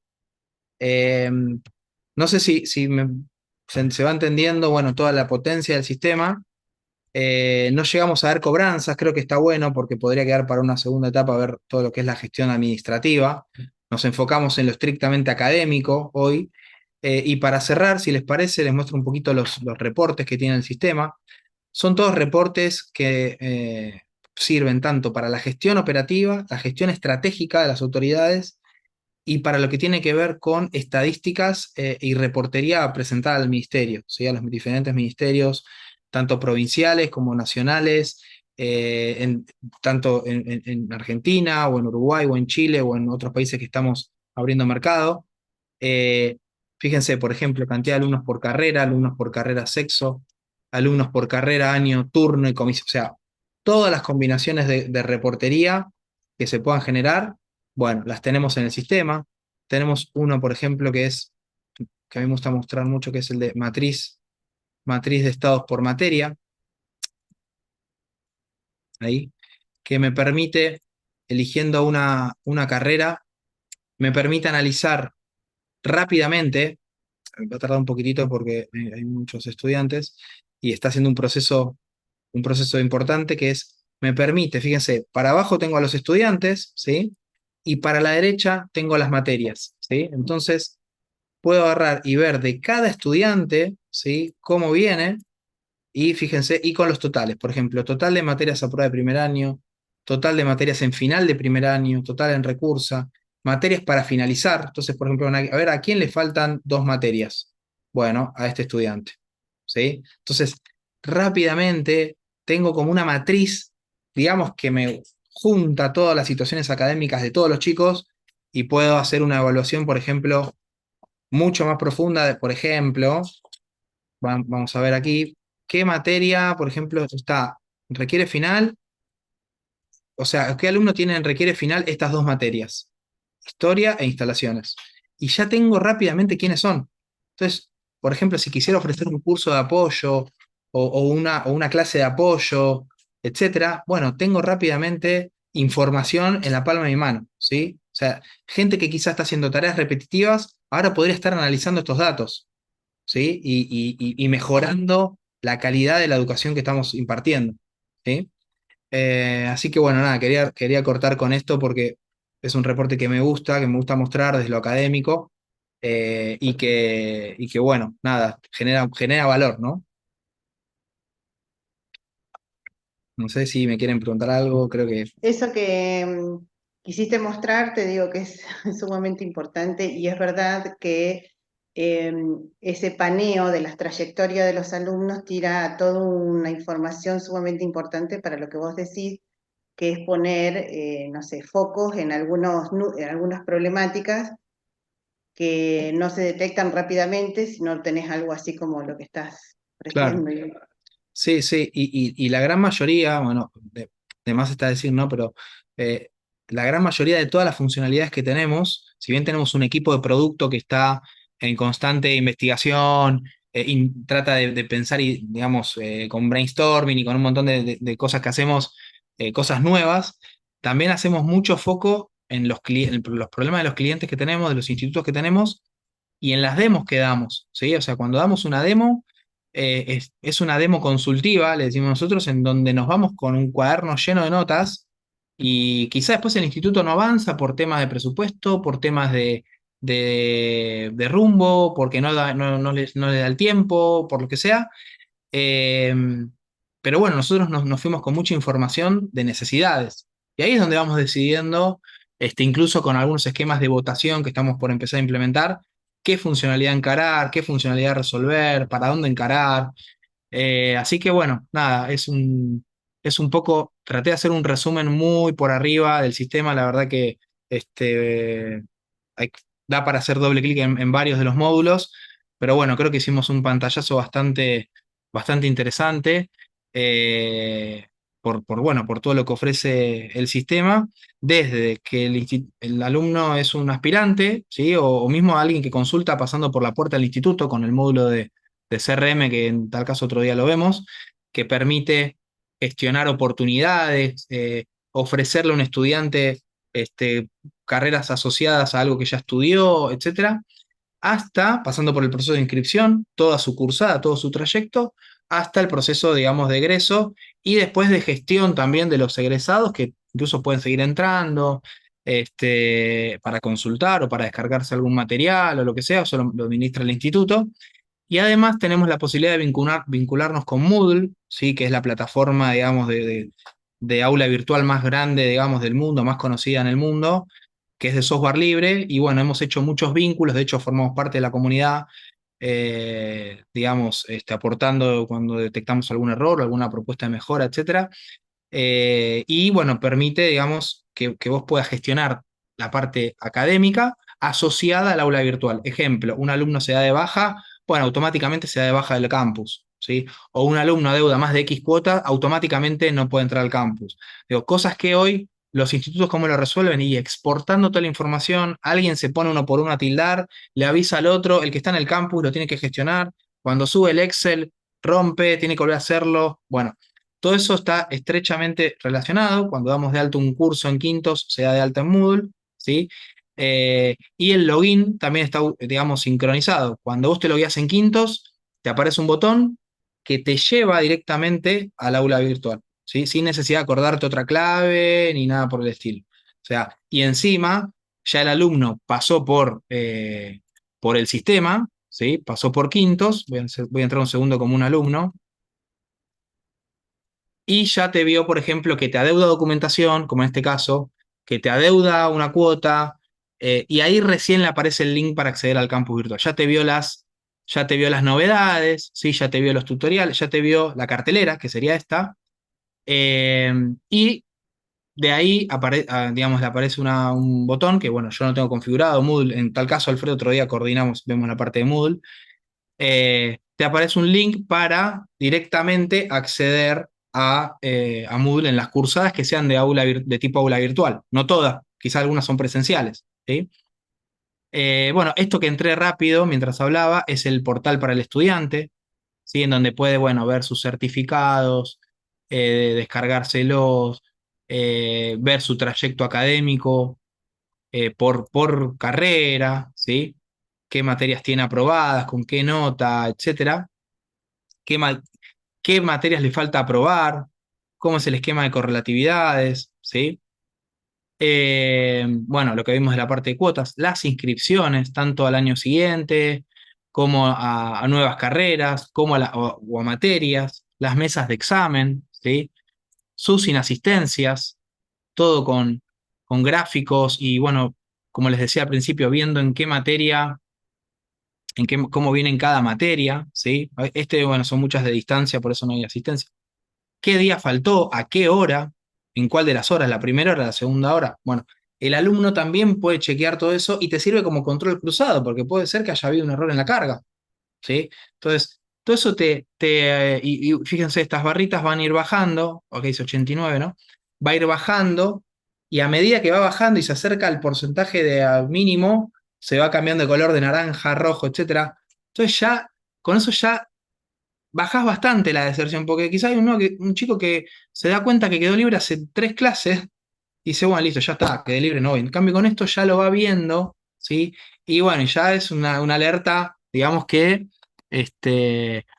Eh, no sé si se va entendiendo, bueno, toda la potencia del sistema. No llegamos a ver cobranzas, creo que está bueno porque podría quedar para una segunda etapa ver todo lo que es la gestión administrativa. Nos enfocamos en lo estrictamente académico hoy. Y para cerrar, si les parece, les muestro un poquito los reportes que tiene el sistema. Son todos reportes que sirven tanto para la gestión operativa, la gestión estratégica de las autoridades, y para lo que tiene que ver con estadísticas y reportería presentada al ministerio, ¿sí? A los diferentes ministerios, tanto provinciales como nacionales, tanto en Argentina, o en Uruguay, o en Chile, o en otros países que estamos abriendo mercado. Eh, Fíjense, por ejemplo, cantidad de alumnos por carrera, alumnos por carrera sexo, alumnos por carrera, año, turno y comisión, o sea, todas las combinaciones de reportería que se puedan generar, bueno, las tenemos en el sistema. Tenemos uno, por ejemplo, que a mí me gusta mostrar mucho, que es el de matriz de estados por materia, ahí, que me permite, eligiendo una carrera, me permite analizar rápidamente. Va a tardar un poquitito porque hay muchos estudiantes y está haciendo un proceso importante, que es, me permite, fíjense, para abajo tengo a los estudiantes, ¿sí? Y para la derecha tengo las materias, ¿sí? Entonces, puedo agarrar y ver de cada estudiante, ¿sí? Cómo viene, y fíjense, y con los totales, por ejemplo, total de materias a prueba de primer año, total de materias en final de primer año, total en recursa, materias para finalizar. Entonces, por ejemplo, a ver, ¿a quién le faltan 2 materias? Bueno, a este estudiante, ¿sí? Entonces, rápidamente tengo como una matriz, digamos, que me junta todas las situaciones académicas de todos los chicos, y puedo hacer una evaluación, por ejemplo, mucho más profunda por ejemplo, vamos a ver aquí, qué materia, por ejemplo, requiere final, o sea, qué alumno tiene en requiere final estas 2 materias, historia e instalaciones. Y ya tengo rápidamente quiénes son. Entonces, por ejemplo, si quisiera ofrecer un curso de apoyo, o una clase de apoyo, etcétera, bueno, tengo rápidamente información en la palma de mi mano, ¿sí? O sea, gente que quizás está haciendo tareas repetitivas, ahora podría estar analizando estos datos, ¿sí? Y mejorando la calidad de la educación que estamos impartiendo, ¿sí? Así que bueno, nada, quería cortar con esto porque es un reporte que me gusta mostrar desde lo académico, y que, bueno, nada, genera valor, ¿no? No sé si me quieren preguntar algo, creo que... Eso que quisiste mostrar, te digo que es sumamente importante y es verdad que ese paneo de las trayectorias de los alumnos tira toda una información sumamente importante para lo que vos decís, que es poner, no sé, focos en en algunas problemáticas que no se detectan rápidamente si no tenés algo así como lo que estás Claro. ofreciendo. Sí, sí, y la gran mayoría, bueno, de más está decir, ¿no? Pero eh, la gran mayoría de todas las funcionalidades que tenemos, si bien tenemos un equipo de producto que está en constante investigación, trata de pensar y, digamos, con brainstorming y con un montón de cosas que hacemos, cosas nuevas, también hacemos mucho foco en en los problemas de los clientes que tenemos, de los institutos que tenemos y en las demos que damos, ¿sí? O sea, cuando damos una demo, es una demo consultiva, le decimos nosotros, en donde nos vamos con un cuaderno lleno de notas y quizá después el instituto no avanza por temas de presupuesto, por temas de rumbo, porque no le da el tiempo, por lo que sea. Eh, pero bueno, nosotros nos fuimos con mucha información de necesidades. Y ahí es donde vamos decidiendo, incluso con algunos esquemas de votación que estamos por empezar a implementar, qué funcionalidad encarar, qué funcionalidad resolver, para dónde encarar. Así que bueno, nada, es un poco, traté de hacer un resumen muy por arriba del sistema, la verdad que este, hay- da para hacer doble clic en varios de los módulos, pero bueno, creo que hicimos un pantallazo bastante interesante bueno, por todo lo que ofrece el sistema, desde que el alumno es un aspirante, ¿sí? O mismo alguien que consulta pasando por la puerta del instituto con el módulo de CRM, que en tal caso otro día lo vemos, que permite gestionar oportunidades, ofrecerle a un estudiante carreras asociadas a algo que ya estudió, etcétera, hasta pasando por el proceso de inscripción, toda su cursada, todo su trayecto, hasta el proceso, digamos, de egreso y después de gestión también de los egresados que incluso pueden seguir entrando para consultar o para descargarse algún material o lo que sea, o lo administra el instituto. Y además tenemos la posibilidad de vincularnos con Moodle, ¿sí? Que es la plataforma, digamos, de aula virtual más grande, digamos, del mundo, más conocida en el mundo, que es de software libre. Y bueno, hemos hecho muchos vínculos, de hecho formamos parte de la comunidad, digamos, aportando cuando detectamos algún error, alguna propuesta de mejora, etcétera. Y bueno, permite, digamos, que vos puedas gestionar la parte académica asociada al aula virtual. Ejemplo, un alumno se da de baja, bueno, automáticamente se da de baja del campus, ¿sí? O un alumno adeuda más de X cuota, automáticamente no puede entrar al campus. Digo, cosas que hoy los institutos cómo lo resuelven y exportando toda la información, alguien se pone uno por uno a tildar, le avisa al otro, el que está en el campus lo tiene que gestionar, cuando sube el Excel, rompe, tiene que volver a hacerlo. Bueno, todo eso está estrechamente relacionado. Cuando damos de alta un curso en Quintos, se da de alta en Moodle, ¿sí? Y el login también está, digamos, sincronizado. Cuando vos te logueas en Quintos, te aparece un botón que te lleva directamente al aula virtual, ¿sí? Sin necesidad de acordarte otra clave ni nada por el estilo. O sea, y encima ya el alumno pasó por el sistema, ¿sí? Pasó por Quintos. Voy a entrar un segundo como un alumno y ya te vio, por ejemplo, que te adeuda documentación, como en este caso, que te adeuda una cuota, y ahí recién le aparece el link para acceder al campus virtual. Ya te vio las novedades, ¿sí? Ya te vio los tutoriales, ya te vio la cartelera, que sería esta, y de ahí digamos, le aparece un botón que, bueno, yo no tengo configurado Moodle. En tal caso, Alfredo, otro día coordinamos, vemos la parte de Moodle. Te aparece un link para directamente acceder a Moodle en las cursadas que sean de tipo aula virtual. No todas, quizás algunas son presenciales, ¿sí? Bueno, esto que entré rápido mientras hablaba es el portal para el estudiante, ¿sí? En donde puede, bueno, ver sus certificados, descargárselos, ver su trayecto académico por carrera, ¿sí? Qué materias tiene aprobadas, con qué nota, etcétera. qué, ma- qué materias le falta aprobar, cómo es el esquema de correlatividades, ¿sí? Bueno, lo que vimos de la parte de cuotas, las inscripciones, tanto al año siguiente como a nuevas carreras, como o a materias, las mesas de examen, ¿sí? Sus inasistencias, todo con gráficos y bueno, como les decía al principio, viendo en qué materia, cómo viene en cada materia, ¿sí? Bueno, son muchas de distancia, por eso no hay asistencia. ¿Qué día faltó? ¿A qué hora? ¿En cuál de las horas? ¿La primera hora? ¿La segunda hora? Bueno, el alumno también puede chequear todo eso y te sirve como control cruzado, porque puede ser que haya habido un error en la carga, ¿sí? Entonces, todo eso y fíjense, estas barritas van a ir bajando, ok, es 89, ¿no? Va a ir bajando y a medida que va bajando y se acerca al porcentaje de al mínimo, se va cambiando de color de naranja, rojo, etcétera. Entonces ya, con eso ya bajás bastante la deserción, porque quizás hay un chico que se da cuenta que quedó libre hace 3 clases y dice, bueno, listo, ya está, quedé libre, no voy. En cambio, con esto ya lo va viendo, ¿sí? Y bueno, y ya es una alerta, digamos que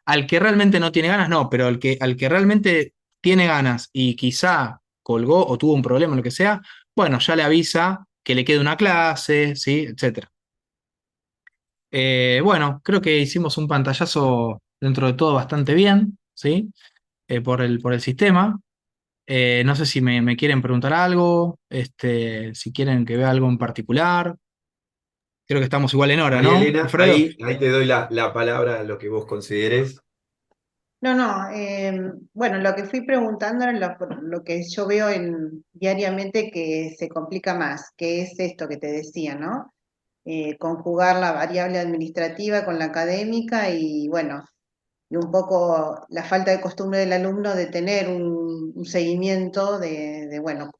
al que realmente no tiene ganas, no, pero al que realmente tiene ganas y quizá colgó o tuvo un problema, lo que sea, bueno, ya le avisa que le quede una clase, ¿sí? Etcétera. Bueno, creo que hicimos un pantallazo dentro de todo bastante bien, ¿sí? Por el sistema. No sé si me quieren preguntar algo, si quieren que vea algo en particular. Creo que estamos igual en hora, María ¿no, Elena, Alfredo? ahí te doy la palabra, lo que vos consideres. No, no, bueno, lo que fui preguntando era lo que yo veo diariamente que se complica más, que es esto que te decía, ¿no? Conjugar la variable administrativa con la académica y bueno, y un poco la falta de costumbre del alumno de tener un seguimiento bueno,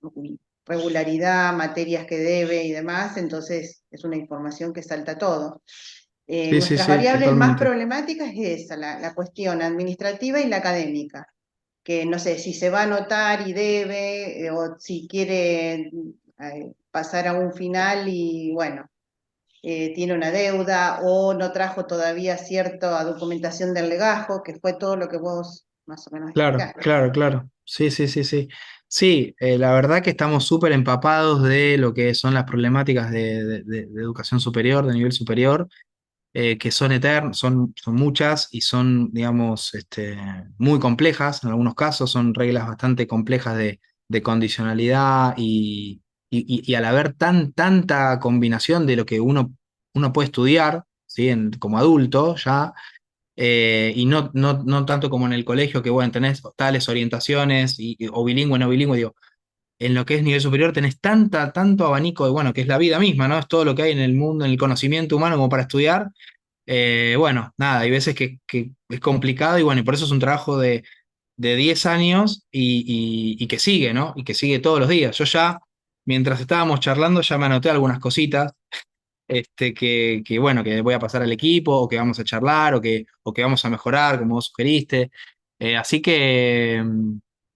regularidad, materias que debe y demás, entonces es una información que salta todo. Sí, sí, Nuestras sí, variables más totalmente. problemáticas es esa, la cuestión administrativa y la académica, que no sé si se va a anotar y debe, o si quiere pasar a un final y bueno, tiene una deuda o no trajo todavía cierta documentación del legajo, que fue todo lo que vos más o menos Claro, explicaste. claro, claro. Sí, sí, sí, sí. Sí, la verdad que estamos súper empapados de lo que son las problemáticas de educación superior, de nivel superior, que son eternas, son muchas y son, digamos, muy complejas. En algunos casos son reglas bastante complejas de condicionalidad y al haber tanta combinación de lo que uno puede estudiar, ¿sí? Como adulto ya, y no tanto como en el colegio, que bueno, tenés tales orientaciones, o bilingüe, no bilingüe, digo, en lo que es nivel superior tenés tanto abanico de, bueno, que es la vida misma, ¿no? Es todo lo que hay en el mundo, en el conocimiento humano como para estudiar. Bueno, nada, hay veces que es complicado y bueno, y por eso es un trabajo de 10 años y que sigue, ¿no? Y que sigue todos los días. Yo ya, mientras estábamos charlando, ya me anoté algunas cositas, bueno, que voy a pasar al equipo, o que vamos a charlar, o que vamos a mejorar, como vos sugeriste. Así que,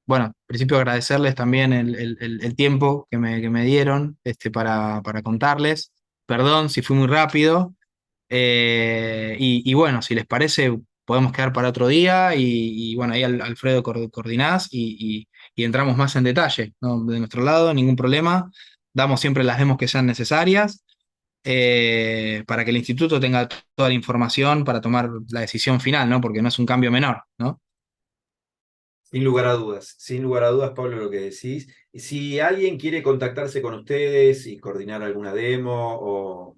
bueno, en principio agradecerles también el tiempo que me dieron, para contarles. Perdón si fui muy rápido. Y bueno, si les parece, podemos quedar para otro día y bueno, ahí Alfredo coordinás y entramos más en detalle, ¿no? De nuestro lado, ningún problema. Damos siempre las demos que sean necesarias, para que el instituto tenga toda la información para tomar la decisión final, ¿no? Porque no es un cambio menor, ¿no? Sin lugar a dudas, Pablo, lo que decís. Si alguien quiere contactarse con ustedes y coordinar alguna demo o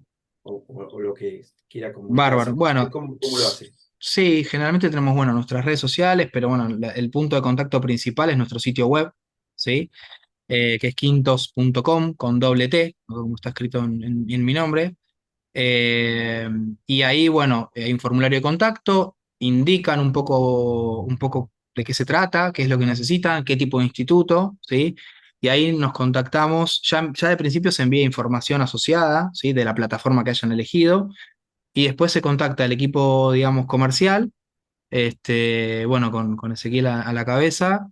lo que quiera comunicarse Bárbaro. con ustedes, Bueno, ¿cómo lo hace? sí, generalmente tenemos, bueno, nuestras redes sociales, pero bueno, el punto de contacto principal es nuestro sitio web, ¿sí? Que es quintos.com con doble T, como está escrito en mi nombre. Eh, y ahí, bueno, hay un formulario de contacto, indican un poco de qué se trata, qué es lo que necesitan, qué tipo de instituto, ¿sí? Y ahí nos contactamos, ya de principio se envía información asociada, ¿sí? De la plataforma que hayan elegido, y después se contacta el equipo, digamos, comercial, bueno, con Ezequiel a la cabeza,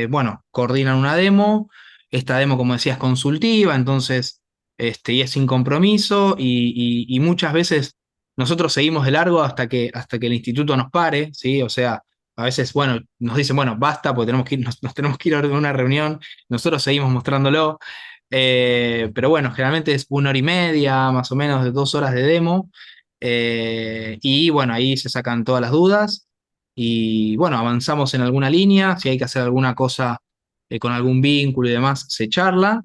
bueno, coordinan una demo. Esta demo, como decías, es consultiva, entonces, y es sin compromiso, y muchas veces nosotros seguimos de largo hasta que el instituto nos pare, ¿sí? O sea, a veces, bueno, nos dicen, bueno, basta, porque tenemos que ir, nos tenemos que ir a una reunión, nosotros seguimos mostrándolo. Pero bueno, generalmente es 1 hora y media, más o menos, de 2 horas de demo. Y bueno, ahí se sacan todas las dudas. Y bueno, avanzamos en alguna línea. Si hay que hacer alguna cosa con algún vínculo y demás, se charla.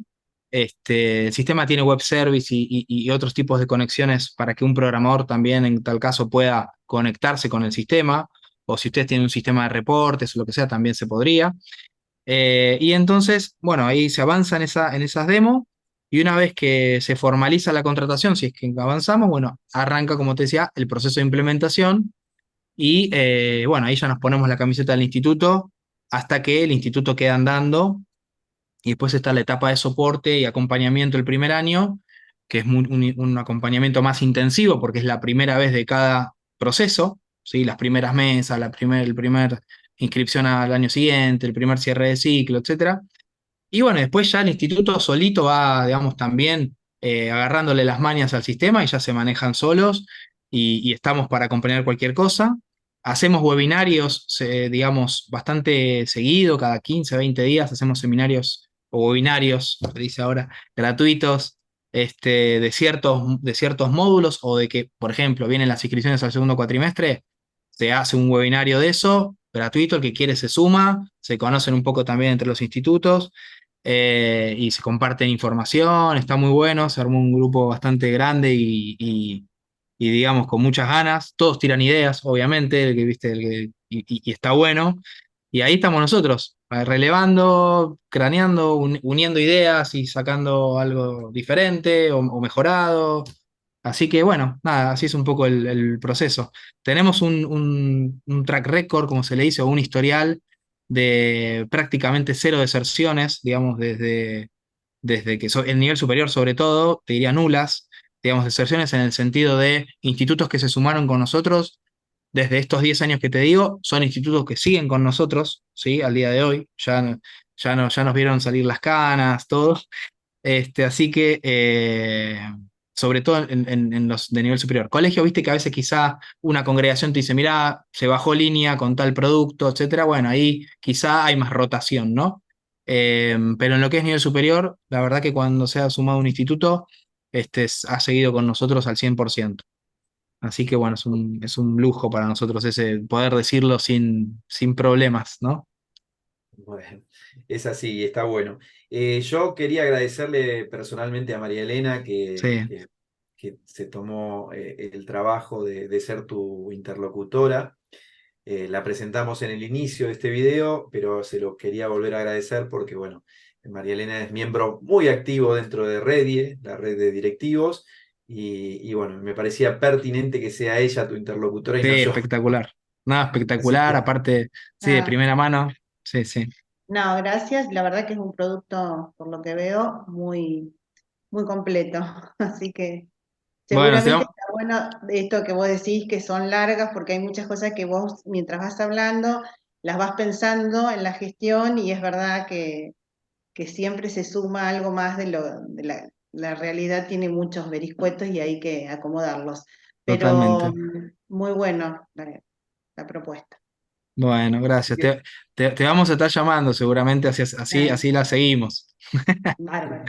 El sistema tiene web service y otros tipos de conexiones para que un programador también, en tal caso, pueda conectarse con el sistema. O si ustedes tienen un sistema de reportes o lo que sea, también se podría. Y entonces, bueno, ahí se avanza en esas demos y una vez que se formaliza la contratación, si es que avanzamos, bueno, arranca, como te decía, el proceso de implementación y bueno, ahí ya nos ponemos la camiseta del instituto hasta que el instituto queda andando y después está la etapa de soporte y acompañamiento el primer año, que es un acompañamiento más intensivo porque es la primera vez de cada proceso, ¿sí? Las primeras mesas, el primer inscripción al año siguiente, el primer cierre de ciclo, etcétera. Y bueno, después ya el instituto solito va, digamos, también agarrándole las mañas al sistema y ya se manejan solos y estamos para acompañar cualquier cosa. Hacemos webinarios, digamos, bastante seguido, cada 15, 20 días hacemos seminarios o webinarios, se dice ahora, gratuitos, de ciertos módulos o de que, por ejemplo, vienen las inscripciones al segundo cuatrimestre, se hace un webinario de eso, gratuito, el que quiere se suma, se conocen un poco también entre los institutos y se comparten información, está muy bueno, se armó un grupo bastante grande y, digamos con muchas ganas, todos tiran ideas, obviamente, el que viste, y está bueno, y ahí estamos nosotros, relevando, craneando, uniendo ideas y sacando algo diferente o mejorado. Así que bueno, nada, así es un poco el proceso. Tenemos un track record, como se le dice, o un historial de prácticamente cero deserciones, digamos, desde que el nivel superior sobre todo, te diría nulas, digamos, deserciones en el sentido de institutos que se sumaron con nosotros desde estos 10 años que te digo, son institutos que siguen con nosotros, ¿sí? Al día de hoy, ya nos vieron salir las canas, todo. Así que, sobre todo en los de nivel superior. Colegio, viste que a veces quizá una congregación te dice, mira, se bajó línea con tal producto, etcétera. Bueno, ahí quizá hay más rotación, ¿no? Pero en lo que es nivel superior, la verdad que cuando se ha sumado un instituto, ha seguido con nosotros al 100%. Así que bueno, es un lujo para nosotros ese poder decirlo sin problemas, ¿no? Bueno, es así, está bueno. Yo quería agradecerle personalmente a María Elena Sí, que se tomó el trabajo de ser tu interlocutora. La presentamos en el inicio de este video, pero se lo quería volver a agradecer porque, bueno, María Elena es miembro muy activo dentro de Redie, la red de directivos, y bueno, me parecía pertinente que sea ella tu interlocutora y sí, no yo. espectacular. Nada, Así espectacular, que, aparte, sí, de Ah, primera mano. Sí, sí. no, gracias. La verdad que es un producto, por lo que veo, muy, muy completo. Así que Bueno, seguramente está bueno esto que vos decís, que son largas, porque hay muchas cosas que vos, mientras vas hablando, las vas pensando en la gestión y es verdad que siempre se suma algo más de la realidad, tiene muchos vericuetos y hay que acomodarlos. Pero Totalmente. muy bueno la propuesta. Bueno, así gracias. que Te vamos a estar llamando seguramente, Dale, así la seguimos. bárbaro.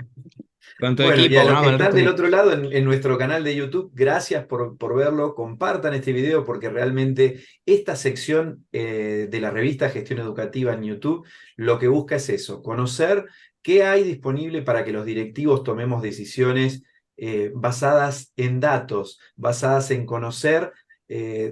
Con tu bueno, y a equipo, los ¿no? que Con el están resto del del equipo. otro lado en nuestro canal de YouTube, gracias por verlo. Compartan este video porque realmente esta sección de la revista Gestión Educativa en YouTube lo que busca es eso, conocer qué hay disponible para que los directivos tomemos decisiones basadas en datos, basadas en conocer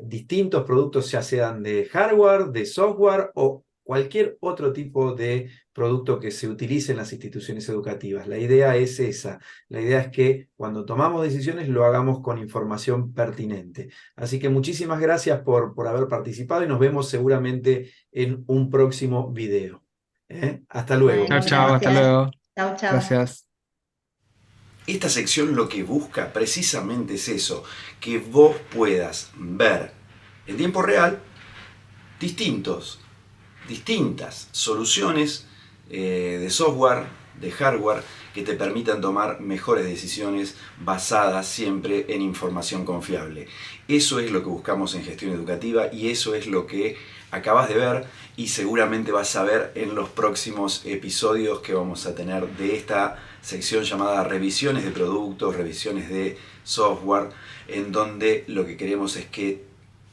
distintos productos, ya sean de hardware, de software o cualquier otro tipo de producto que se utilice en las instituciones educativas. La idea es esa. La idea es que cuando tomamos decisiones lo hagamos con información pertinente. Así que muchísimas gracias por haber participado y nos vemos seguramente en un próximo video. Hasta luego. Chao, Bueno, chao, hasta gracias. luego. Chau, chau. Gracias. Esta sección lo que busca precisamente es eso, que vos puedas ver en tiempo real distintas soluciones de software, de hardware que te permitan tomar mejores decisiones basadas siempre en información confiable. Eso es lo que buscamos en gestión educativa y eso es lo que acabas de ver y seguramente vas a ver en los próximos episodios que vamos a tener de esta sección llamada revisiones de productos, revisiones de software, en donde lo que queremos es que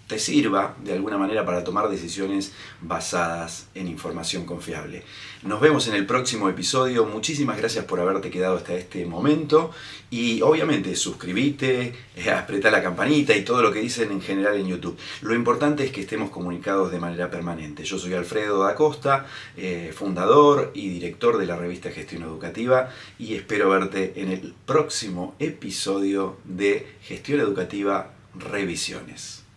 te sirva de alguna manera para tomar decisiones basadas en información confiable. Nos vemos en el próximo episodio. Muchísimas gracias por haberte quedado hasta este momento y obviamente suscribite, apretá la campanita y todo lo que dicen en general en YouTube. Lo importante es que estemos comunicados de manera permanente. Yo soy Alfredo da Costa, fundador y director de la revista Gestión Educativa y espero verte en el próximo episodio de Gestión Educativa Revisiones.